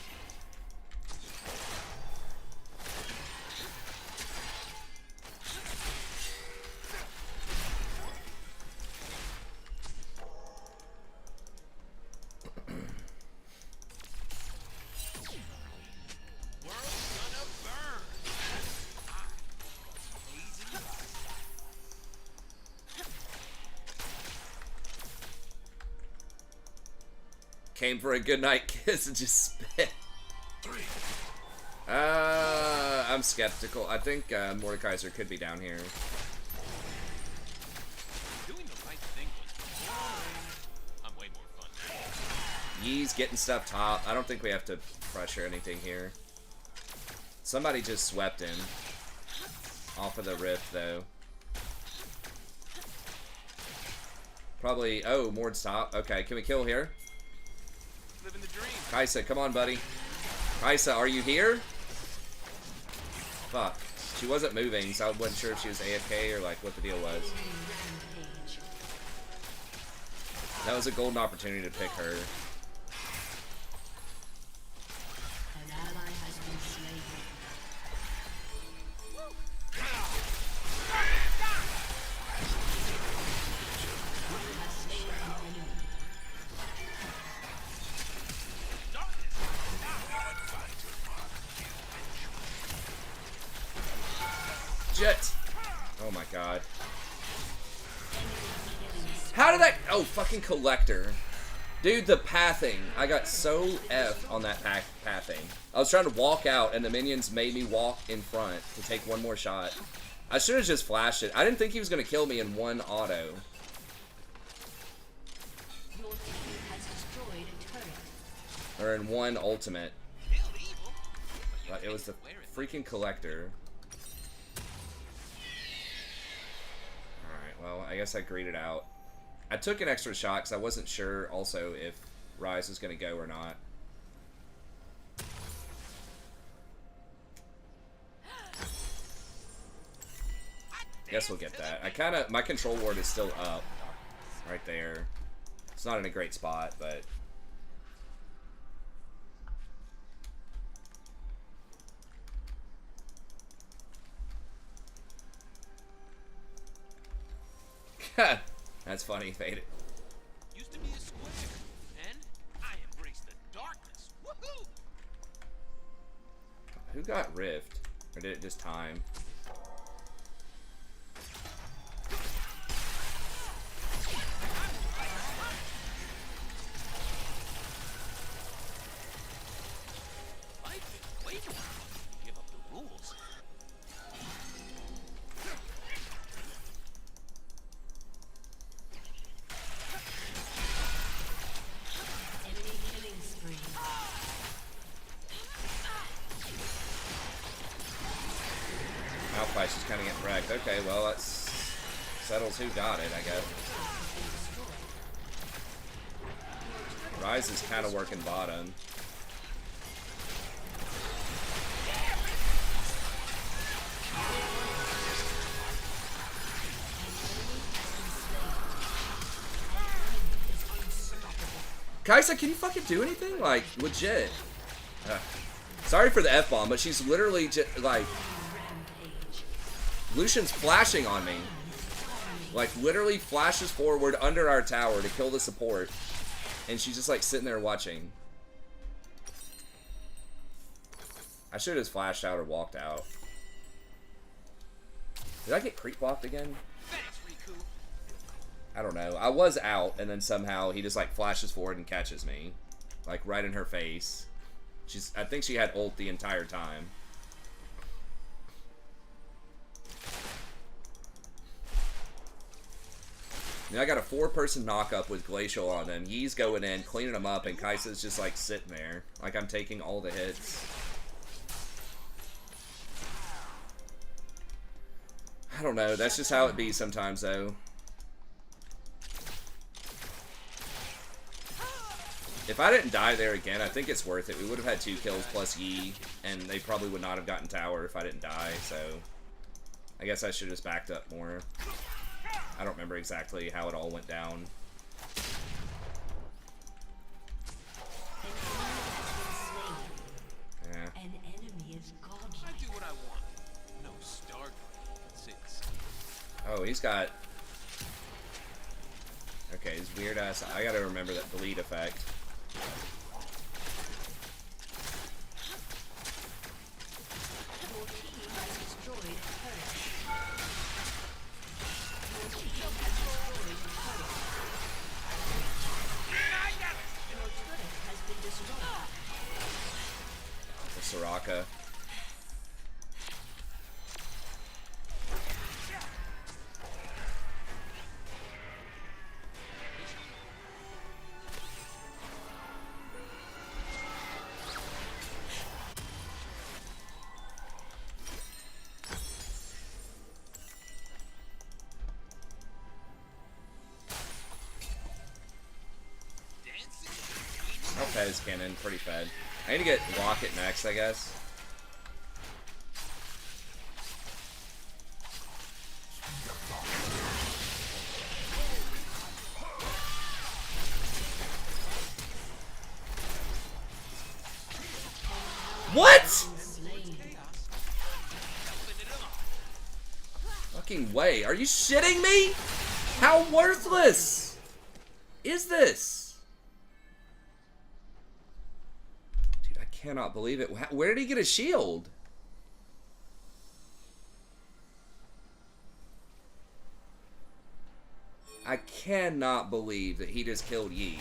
World's gonna burn. Easy life. Came for a good night kiss and just spit. I'm skeptical. I think Mordekaiser could be down here. Doing the right thing was boring. I'm way more fun now. Yee's getting stuff top. I don't think we have to pressure anything here. Somebody just swept him. Off of the rift, though. Probably... Oh, Mord's top. Okay, can we kill here? Living the dream. Kaisa, come on, buddy. Kaisa, are you here? Fuck. She wasn't moving, so I wasn't sure if she was AFK or like what the deal was. Rampage. That was a golden opportunity to pick her. An ally has been slain. You have slain an enemy. Legit. Oh my god. How did that... Oh, fucking collector. Dude, the pathing. I got so F on that pathing. I was trying to walk out, and the minions made me walk in front to take one more shot. I should have just flashed it. I didn't think he was going to kill me in one auto. Your team has destroyed a turret. Or in one ultimate. But it was the freaking collector. Alright, well, I guess I greeted out. I took an extra shot because I wasn't sure also if Rise was going to go or not. Guess we'll get that. I kind of... My control ward is still up. Right there. It's not in a great spot, but... That's funny, Faded. Used to be a square, and I embrace the darkness. Woohoo! Who got Rift? Or did it just time? I've been waiting for you to give up the rules. Enemy killing spree. Malphite's just kind of getting wrecked. Okay, well, that settles who got it, I guess. Rise is kind of working bottom. Kaisa, can you fucking do anything? Like, legit. Sorry for the F-bomb, but she's literally just, like... Lucian's flashing on me. Like, literally flashes forward under our tower to kill the support. And she's just, like, sitting there watching. I should have just flashed out or walked out. Did I get creep walked again? Thanks, Riku. I don't know. I was out, and then somehow he just, like, flashes forward and catches me. Like, right in her face. I think she had ult the entire time. I got a 4-person knock-up with Glacial on them. Yee's going in, cleaning them up, and Kaisa's just, like, sitting there. Like, I'm taking all the hits. I don't know. That's just how it be sometimes, though. If I didn't die there again, I think it's worth it. We would have had 2 kills plus Yee, and they probably would not have gotten tower if I didn't die, so... I guess I should have just backed up more. I don't remember exactly how it all went down. Yeah. An enemy is I godlike. do what I want. No Stargate sits. Oh, he's got... Okay, his weird ass... I gotta remember that bleed effect. Your team has destroyed a turret. Your team has destroyed a turret. Your turret has been destroyed. The Soraka. I'll Fez cannon, pretty fed. I need to get Rocket next, I guess. What? Fucking way. Are you shitting me? How worthless is this? Dude, I cannot believe it. Where did he get a shield? I cannot believe that he just killed Yi.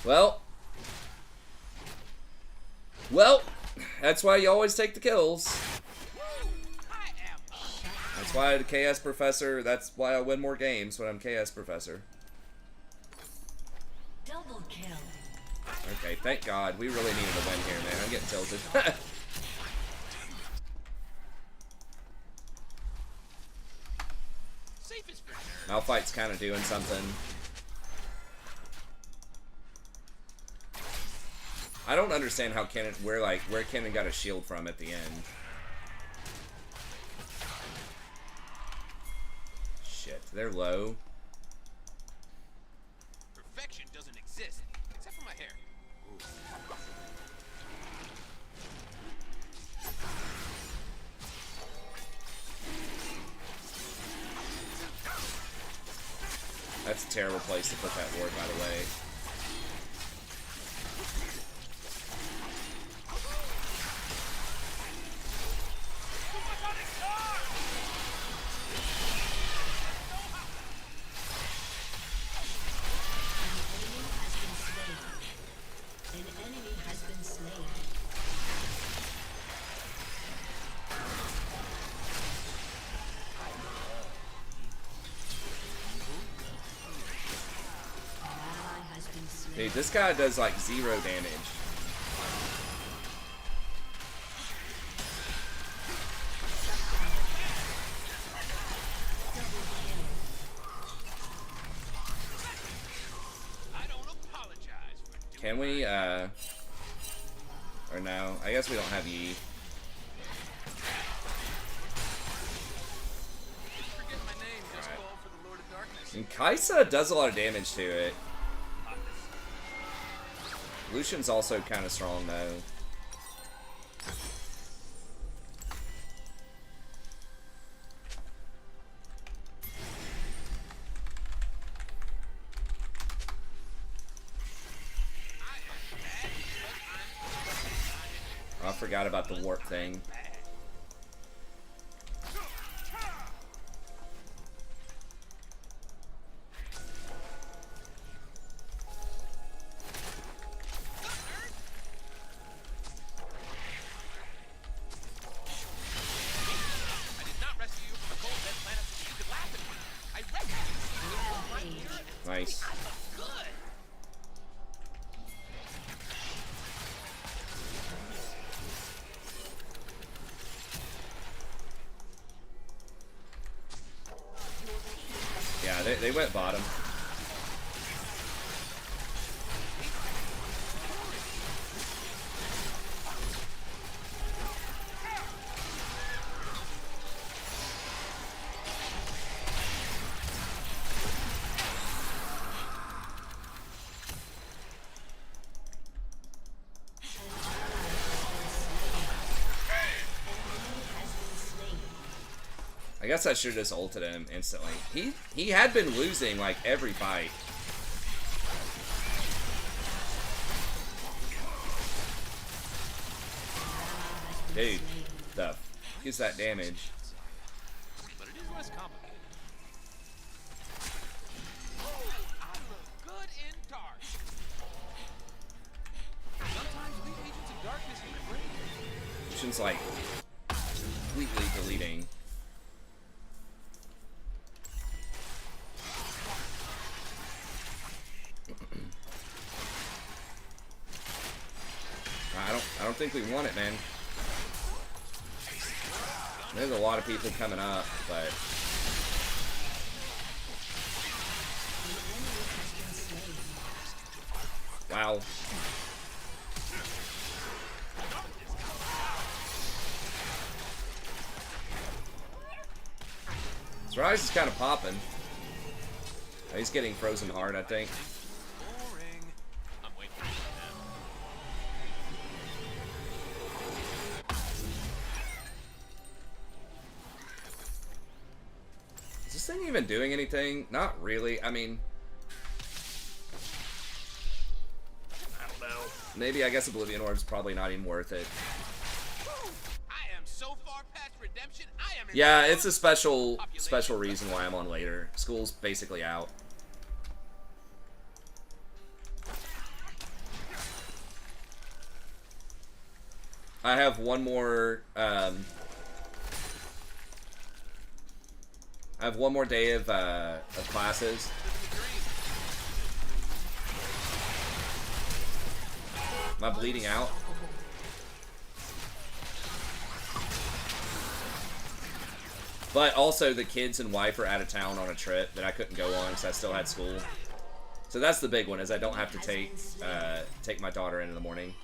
Well, that's why you always take the kills. That's why the KS Professor, that's why I win more games when I'm KS Professor. Double kill. Okay, thank God. We really needed a win here, man. I'm getting tilted. Malphite's kind of doing something. I don't understand how Kennen, where Kennen got a shield from at the end. Shit, they're low. Perfection doesn't exist, except for my hair. Ooh. That's a terrible place to put that ward, by the way. Dude, this guy does like 0 damage. Can we, or no? I guess we don't have Yi. Right. And Kaisa does a lot of damage to it. Lucian's also kind of strong, though. Oh, I forgot about the warp thing. Nice. Yeah, they went bottom. I guess I should have just ulted him instantly. He had been losing like every fight. Dude, the f is that damage? But it is less complicated. I look good in dark. Sometimes we agents of darkness in the brain. Lucian's like completely deleting. I don't think we want it, man. There's a lot of people coming up, but wow. His Rise is kind of popping. He's getting frozen hard, I think. Is this thing even doing anything? Not really. I mean, I don't know. Maybe, I guess Oblivion Orb's probably not even worth it. I am so far past redemption, I am Yeah, it's a special reason why I'm on later. School's basically out. I have one more. I have one more day of classes. Am I bleeding out? But also the kids and wife are out of town on a trip that I couldn't go on because I still had school. So that's the big one, is I don't have to take my daughter in the morning.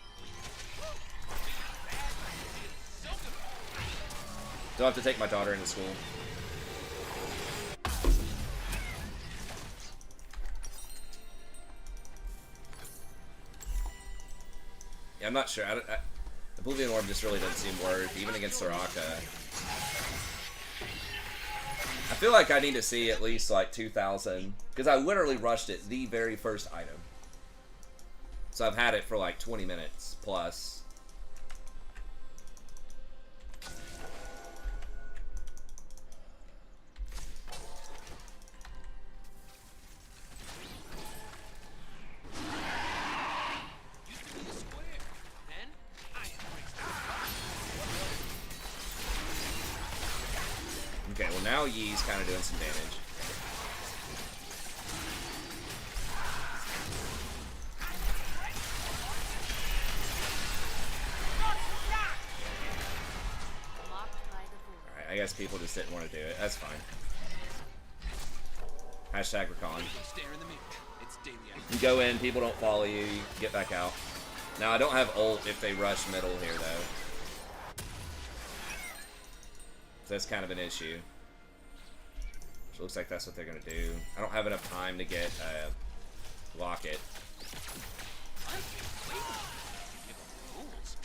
Don't have to take my daughter into school. Yeah, I'm not sure. The Oblivion Orb just really doesn't seem worth, even against Soraka. I feel like I need to see at least like 2,000, because I literally rushed it the very first item. So I've had it for like 20 minutes plus. Okay, well now Yi's kind of doing some damage. Alright, I guess people just didn't want to do it. That's fine. Hashtag recon. You go in, people don't follow you, you get back out. Now I don't have ult if they rush middle here though. So that's kind of an issue. So looks like that's what they're gonna do. I don't have enough time to get Locket.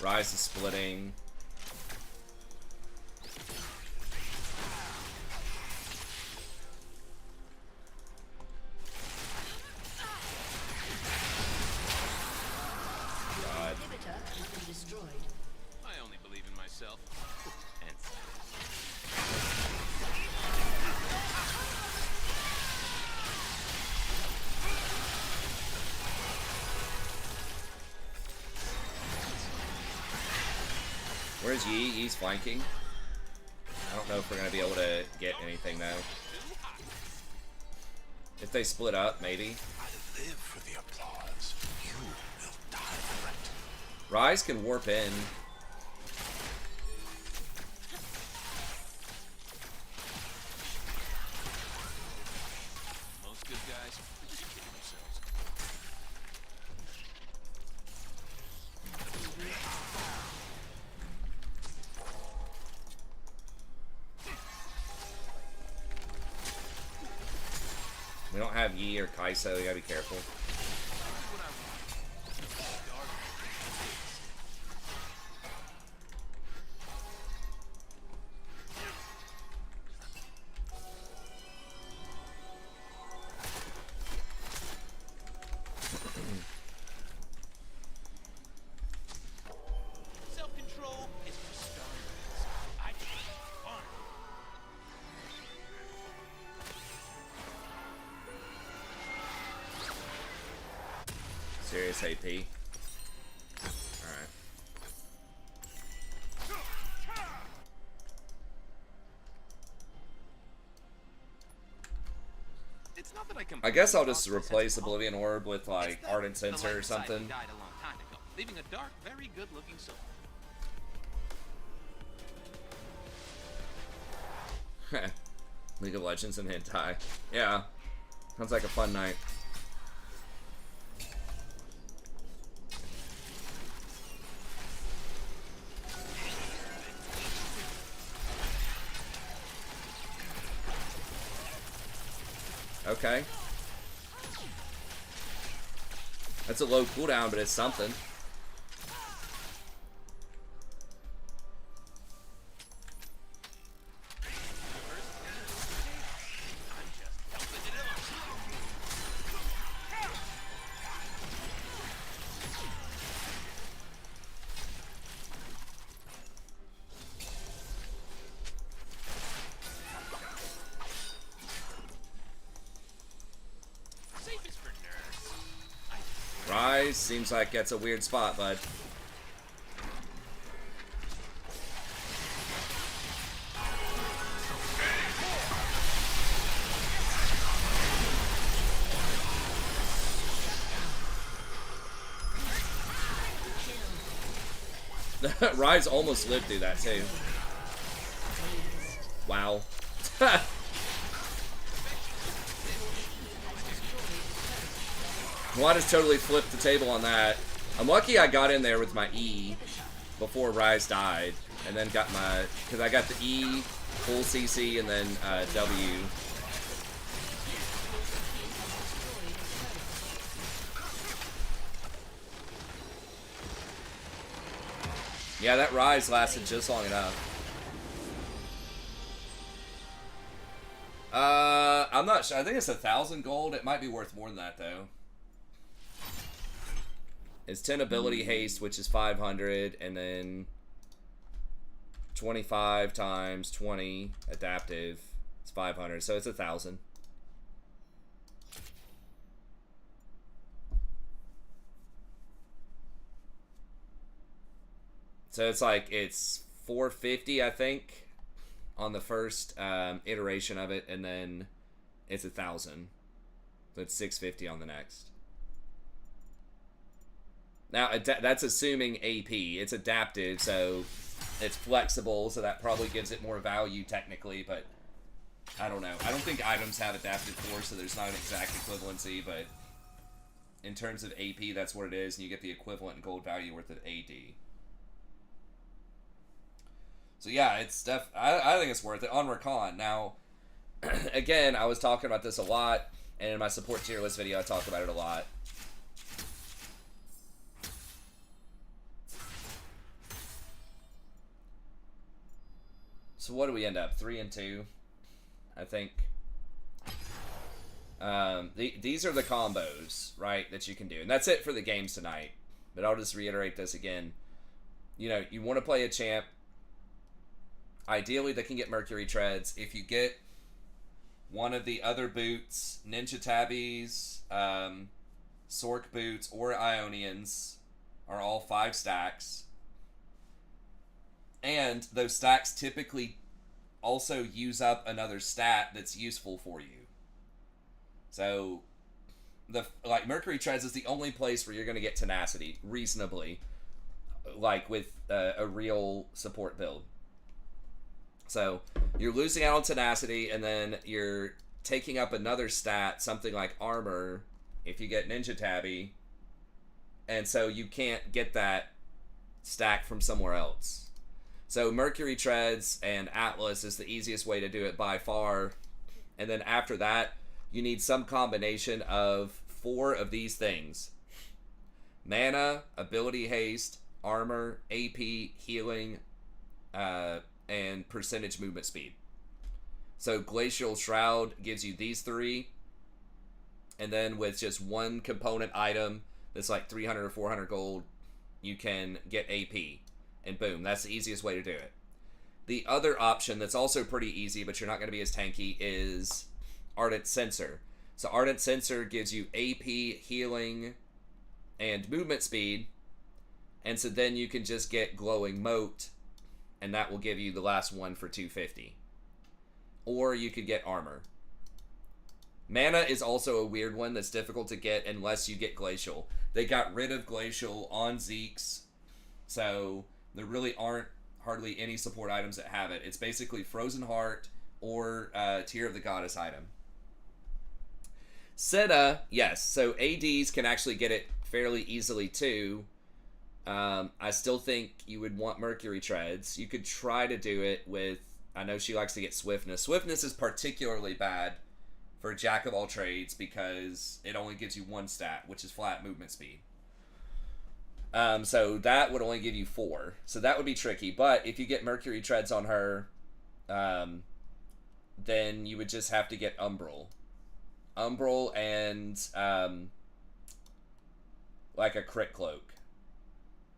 Rise is splitting. God. I only believe in myself. Where's Yi? Yi's flanking. I don't know if we're gonna be able to get anything though. If they split up, maybe. I live for the applause. You will die for it. Rise can warp in. Most good guys are just kidding themselves. We don't have Yi or Kai'Sa, you gotta be careful. Self-control is for starters. I just fun. Serious AP. Alright. It's not that I guess I'll just replace Oblivion Orb with like Ardent Sensor or something. Died a long time ago, leaving a dark, very good-looking soul. League of Legends and hentai. Yeah. Sounds like a fun night. Okay. That's a low cooldown, but it's something. Rise seems like that's a weird spot, bud. Rise almost lived through that too. Wow. Well, I just totally flipped the table on that. I'm lucky I got in there with my E before Rise died, and then got my, because I got the E, full CC, and then W. Yeah, that Rise lasted just long enough. I'm not sure. I think it's 1,000 gold. It might be worth more than that, though. It's 10 ability haste, which is 500, and then 25 times 20 adaptive. It's 500, so it's 1,000. So it's like, it's 450, I think, on the first iteration of it, and then it's 1,000. So it's 650 on the next. Now, that's assuming AP. It's adaptive, so it's flexible, so that probably gives it more value technically, but I don't know. I don't think items have adaptive force, so there's not an exact equivalency, but in terms of AP, that's what it is, and you get the equivalent gold value worth of AD. So yeah, it's I think it's worth it on Rakan. Now, again, I was talking about this a lot, and in my support tier list video, I talked about it a lot. So what do we end up? 3 and 2, I think. These are the combos, right, that you can do. And that's it for the games tonight. But I'll just reiterate this again. You know, you want to play a champ. Ideally, they can get Mercury Treads. If you get one of the other boots, Ninja Tabbies, Sork boots, or Ionians, are all 5 stacks. And those stacks typically also use up another stat that's useful for you. So, Mercury Treads is the only place where you're going to get tenacity reasonably, like with a real support build. So, you're losing out on tenacity, and then you're taking up another stat, something like armor, if you get Ninja Tabby, and so you can't get that stack from somewhere else. So Mercury Treads and Atlas is the easiest way to do it by far. And then after that, you need some combination of 4 of these things. Mana, Ability Haste, Armor, AP, Healing, and percentage movement speed. So Glacial Shroud gives you these 3. And then with just one component item that's like 300 or 400 gold, you can get AP. And boom, that's the easiest way to do it. The other option that's also pretty easy, but you're not going to be as tanky, is Ardent Sensor. So Ardent Sensor gives you AP, healing, and movement speed. And so then you can just get Glowing Moat, and that will give you the last one for 250. Or you could get Armor. Mana is also a weird one that's difficult to get unless you get Glacial. They got rid of Glacial on Zeke's, so there really aren't hardly any support items that have it. It's basically Frozen Heart or Tear of the Goddess item. Senna, yes. So ADs can actually get it fairly easily too. I still think you would want Mercury Treads. You could try to do it with, I know she likes to get Swiftness. Swiftness is particularly bad for Jack of all trades because it only gives you 1 stat, which is flat movement speed. So that would only give you 4. So that would be tricky. But if you get Mercury Treads on her, then you would just have to get Umbral. Umbral and like a Crit Cloak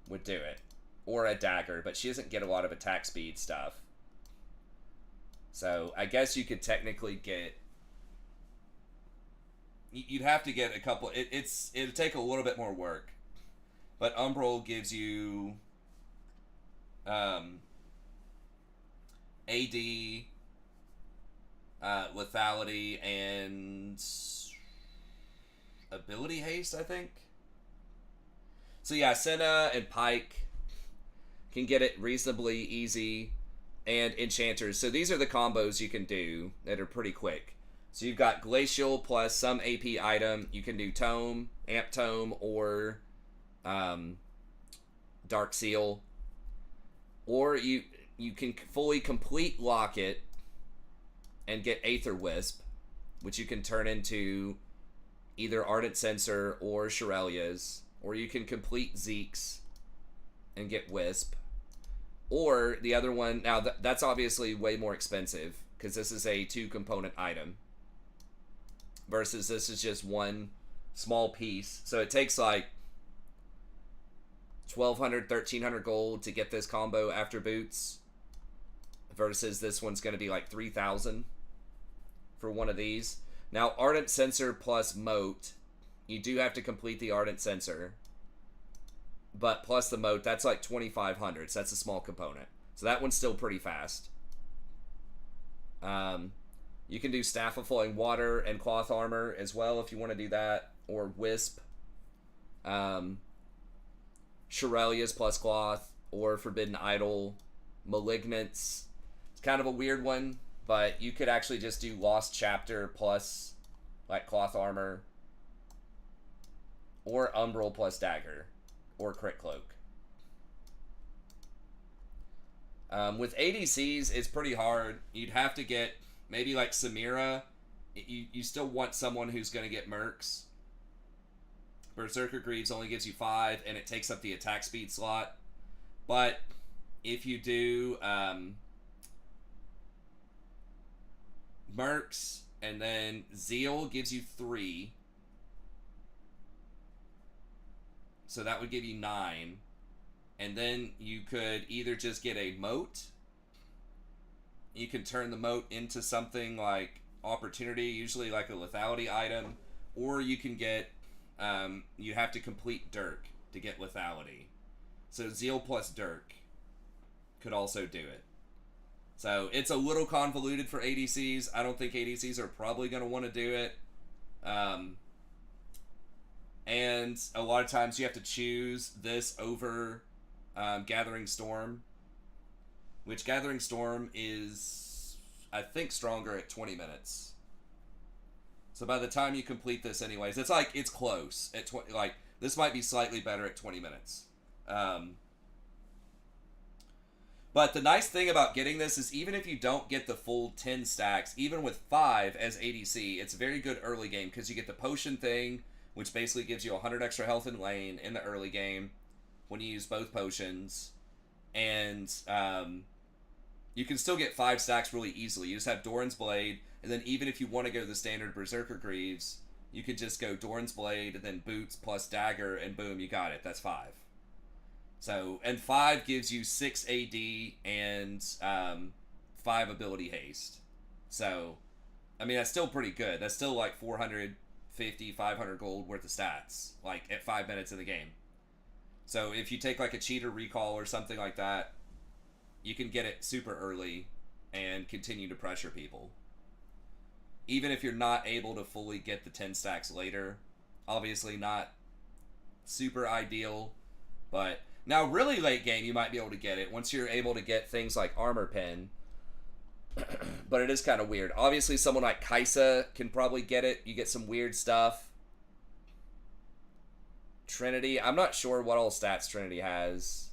would do it. Or a Dagger, but she doesn't get a lot of attack speed stuff. So I guess you could technically get... You'd have to get a couple... It'd take a little bit more work. But Umbral gives you AD, lethality, and ability haste, I think. So yeah, Senna and Pike can get it reasonably easy, and Enchanters. So these are the combos you can do that are pretty quick. So you've got Glacial plus some AP item. You can do Tome, Amp Tome, or Dark Seal. Or you can fully complete Locket and get Aether Wisp, which you can turn into either Ardent Censer or Shirelia's. Or you can complete Zeke's and get Wisp. Or the other one, now that's obviously way more expensive because this is a 2-component item versus this is just one small piece. So it takes like 1,200, 1,300 gold to get this combo after boots versus this one's going to be like 3,000 for one of these. Now, Ardent Censer plus Moat, you do have to complete the Ardent Censer. But plus the Moat, that's like 2,500, so that's a small component. So that one's still pretty fast. You can do Staff of Flowing Water and Cloth Armor as well if you want to do that. Or Wisp. Shirelia's plus Cloth. Or Forbidden Idol. Malignance. It's kind of a weird one, but you could actually just do Lost Chapter plus like Cloth Armor. Or Umbral plus Dagger. Or Crit Cloak. With ADCs, it's pretty hard. You'd have to get maybe like Samira. You still want someone who's going to get Mercs. Berserker Greaves only gives you 5, and it takes up the attack speed slot. But if you do Mercs, and then Zeal gives you 3. So that would give you 9. And then you could either just get a Moat. You can turn the Moat into something like Opportunity, usually like a lethality item. Or you can get, you have to complete Dirk to get lethality. So Zeal plus Dirk could also do it. So it's a little convoluted for ADCs. I don't think ADCs are probably going to want to do it. And a lot of times you have to choose this over Gathering Storm. Which Gathering Storm is, I think, stronger at 20 minutes. So by the time you complete this anyways, it's like, it's close. At like, this might be slightly better at 20 minutes. But the nice thing about getting this is even if you don't get the full 10 stacks, even with 5 as ADC, it's very good early game because you get the potion thing, which basically gives you 100 extra health in lane in the early game when you use both potions. And you can still get 5 stacks really easily. You just have Doran's Blade, and then even if you want to go to the standard Berserker Greaves, you could just go Doran's Blade, and then Boots plus Dagger, and boom, you got it. That's 5. So, and 5 gives you 6 AD and 5 ability haste. So, I mean, that's still pretty good. That's still like 450, 500 gold worth of stats, like at 5 minutes in the game. So if you take like a cheater recall or something like that, you can get it super early and continue to pressure people. Even if you're not able to fully get the 10 stacks later. Obviously not super ideal, but now really late game you might be able to get it once you're able to get things like Armor Pen. But it is kind of weird. Obviously someone like Kaisa can probably get it. You get some weird stuff. Trinity, I'm not sure what all stats Trinity has.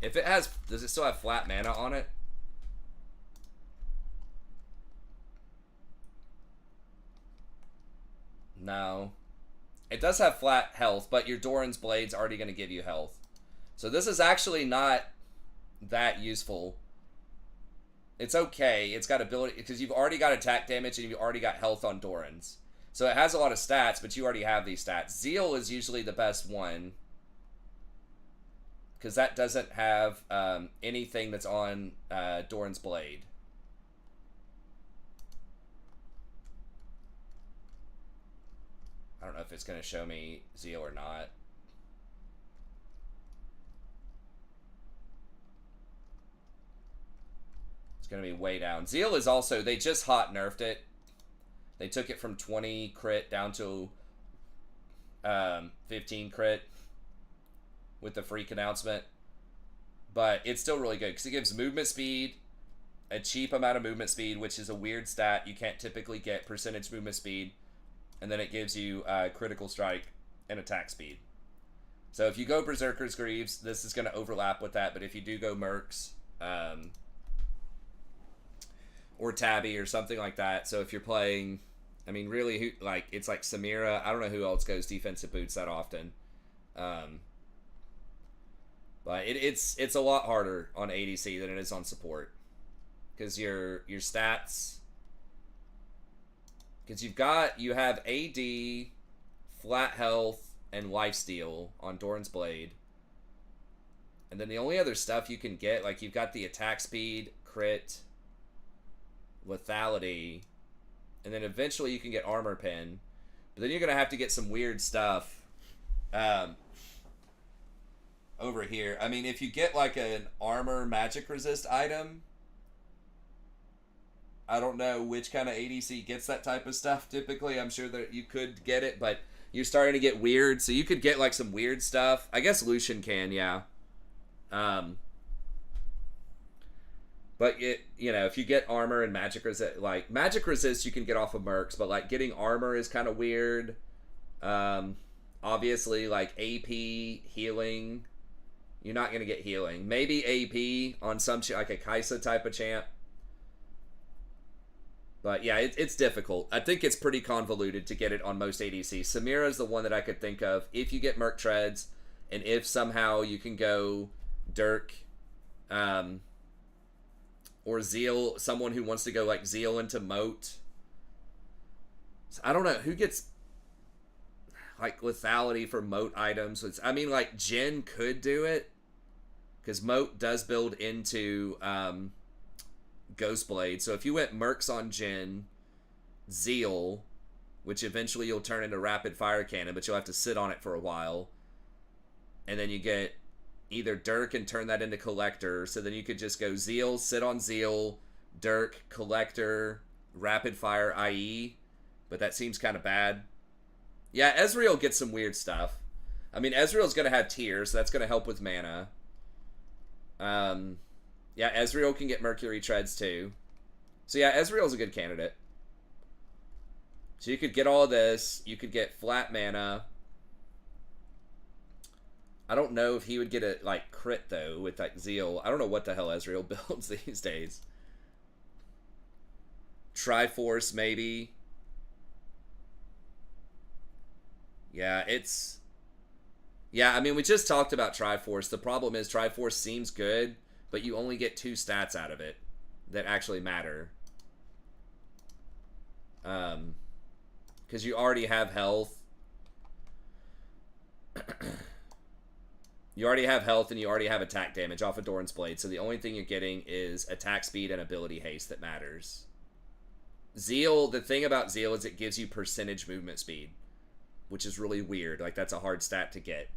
If it has, does it still have flat mana on it? No. It does have flat health, but your Doran's Blade's already going to give you health. So this is actually not that useful. It's okay. It's got ability, because you've already got attack damage and you've already got health on Doran's. So it has a lot of stats, but you already have these stats. Zeal is usually the best one, because that doesn't have anything that's on Doran's Blade. I don't know if it's going to show me Zeal or not. It's going to be way down. Zeal is also, they just hot nerfed it. They took it from 20 crit down to 15 crit with the freak announcement. But it's still really good because it gives movement speed, a cheap amount of movement speed, which is a weird stat. You can't typically get percentage movement speed. And then it gives you critical strike and attack speed. So if you go Berserker's Greaves, this is going to overlap with that. But if you do go Mercs or Tabby or something like that, so if you're playing, I mean, really, who, like, it's like Samira. I don't know who else goes defensive boots that often. But it's a lot harder on ADC than it is on support. Because your stats... Because you have AD, flat health, and lifesteal on Doran's Blade. And then the only other stuff you can get, like, you've got the attack speed, crit, lethality, and then eventually you can get armor pen. But then you're going to have to get some weird stuff over here. I mean, if you get, like, an armor magic resist item... I don't know which kind of ADC gets that type of stuff typically. I'm sure that you could get it, but you're starting to get weird. So you could get like some weird stuff. I guess Lucian can, yeah. But you know, if you get armor and magic resist, like magic resist you can get off of Mercs, but like getting armor is kind of weird. Obviously like AP, healing, you're not going to get healing. Maybe AP on some like a Kaisa type of champ. But yeah, it's difficult. I think it's pretty convoluted to get it on most ADCs. Samira is the one that I could think of. If you get Merc Treads, and if somehow you can go Dirk, or Zeal, someone who wants to go like Zeal into Moat. So I don't know who gets like lethality for Moat items. I mean, like Jhin could do it because Moat does build into Ghostblade. So if you went Mercs on Jhin, Zeal, which eventually you'll turn into Rapid Fire Cannon, but you'll have to sit on it for a while, and then you get either Dirk and turn that into Collector. So then you could just go Zeal, sit on Zeal, Dirk, Collector, Rapid Fire, IE, but that seems kind of bad. Yeah, Ezreal gets some weird stuff. I mean, Ezreal's going to have tears, so that's going to help with mana. Yeah, Ezreal can get Mercury Treads too. So yeah, Ezreal's a good candidate. So you could get all this. You could get flat mana. I don't know if he would get a like crit though with like Zeal. I don't know what the hell Ezreal builds these days. Triforce maybe. Yeah, it's... Yeah, I mean, we just talked about Triforce. The problem is Triforce seems good, but you only get 2 stats out of it that actually matter. Because you already have health. You already have health and you already have attack damage off of Doran's Blade, so the only thing you're getting is attack speed and ability haste that matters. Zeal, the thing about Zeal is it gives you percentage movement speed, which is really weird. Like, that's a hard stat to get.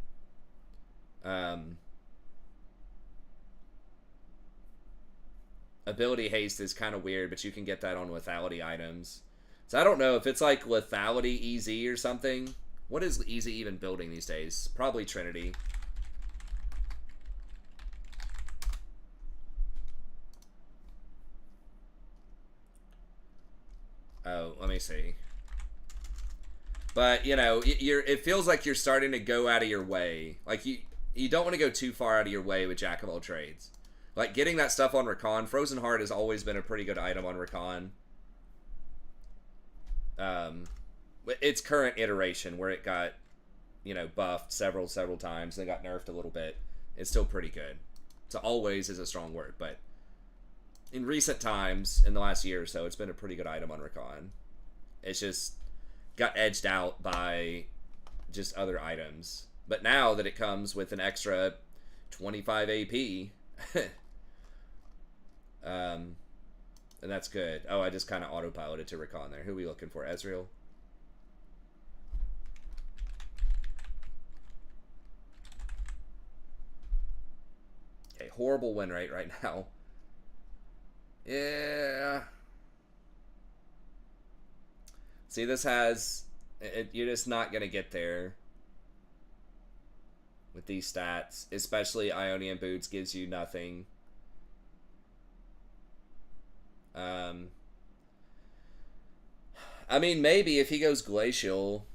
Ability haste is kind of weird, but you can get that on lethality items. So I don't know if it's like lethality EZ or something. What is EZ even building these days? Probably Trinity. Oh, let me see. But, you know, it feels like you're starting to go out of your way. Like, you don't want to go too far out of your way with Jack of all trades. Like, getting that stuff on Rakan. Frozen Heart has always been a pretty good item on Rakan. Its current iteration, where it got, you know, buffed several times, then got nerfed a little bit, it's still pretty good. So always is a strong word, but in recent times, in the last year or so, it's been a pretty good item on Rakan. It's just got edged out by just other items. But now that it comes with an extra 25 AP, and that's good. Oh, I just kind of autopiloted to Rakan there. Who are we looking for? Ezreal? horrible win rate right now. Yeah. See, this has... you're just not going to get there with these stats. Especially Ionian Boots gives you nothing. I mean, maybe if he goes Glacial...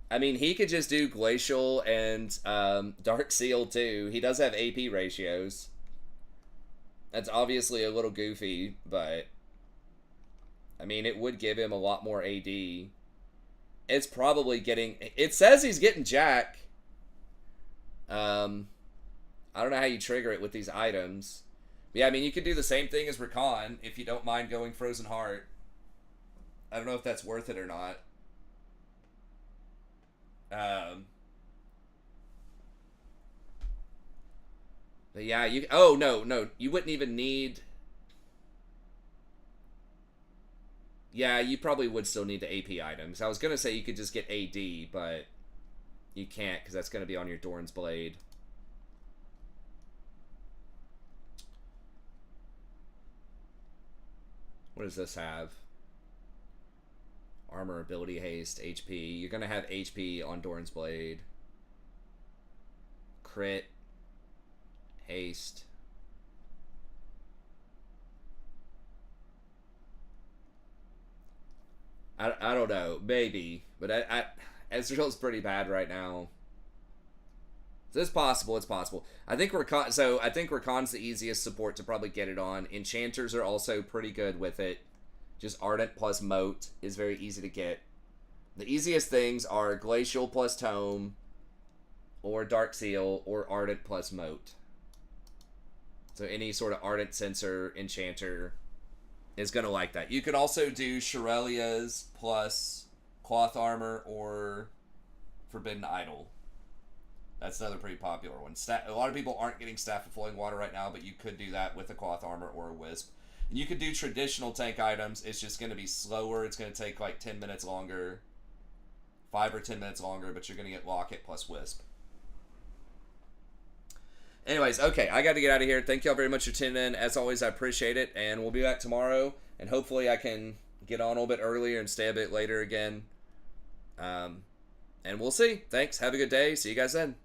I mean, he could just do Glacial and Dark Seal too. He does have AP ratios. That's obviously a little goofy, but... I mean, it would give him a lot more AD. It's probably getting... It says he's getting Jack. I don't know how you trigger it with these items. But yeah, I mean, you could do the same thing as Rakan if you don't mind going Frozen Heart. I don't know if that's worth it or not. But yeah, you... Oh, no. You wouldn't even need... Yeah, you probably would still need the AP items. I was going to say you could just get AD, but you can't because that's going to be on your Doran's Blade. What does this have? Armor, ability, haste, HP. You're going to have HP on Doran's Blade. Crit. Haste. I don't know. Maybe. But Ezreal's pretty bad right now. So it's possible. It's possible. I think Rakan's the easiest support to probably get it on. Enchanters are also pretty good with it. Just Ardent plus Moat is very easy to get. The easiest things are Glacial plus Tome, or Dark Seal, or Ardent plus Moat. So any sort of Ardent Sensor Enchanter is going to like that. You could also do Shirelia's plus Cloth Armor or Forbidden Idol. That's another pretty popular one. A lot of people aren't getting Staff of Flowing Water right now, but you could do that with a Cloth Armor or a Wisp. And you could do traditional tank items. It's just going to be slower. It's going to take like 10 minutes longer. 5 or 10 minutes longer, but you're going to get Locket plus Wisp. Anyways, okay, I got to get out of here. Thank y'all very much for tuning in. As always, I appreciate it, and we'll be back tomorrow, and hopefully I can get on a little bit earlier and stay a bit later again. And we'll see. Thanks. Have a good day. See you guys then.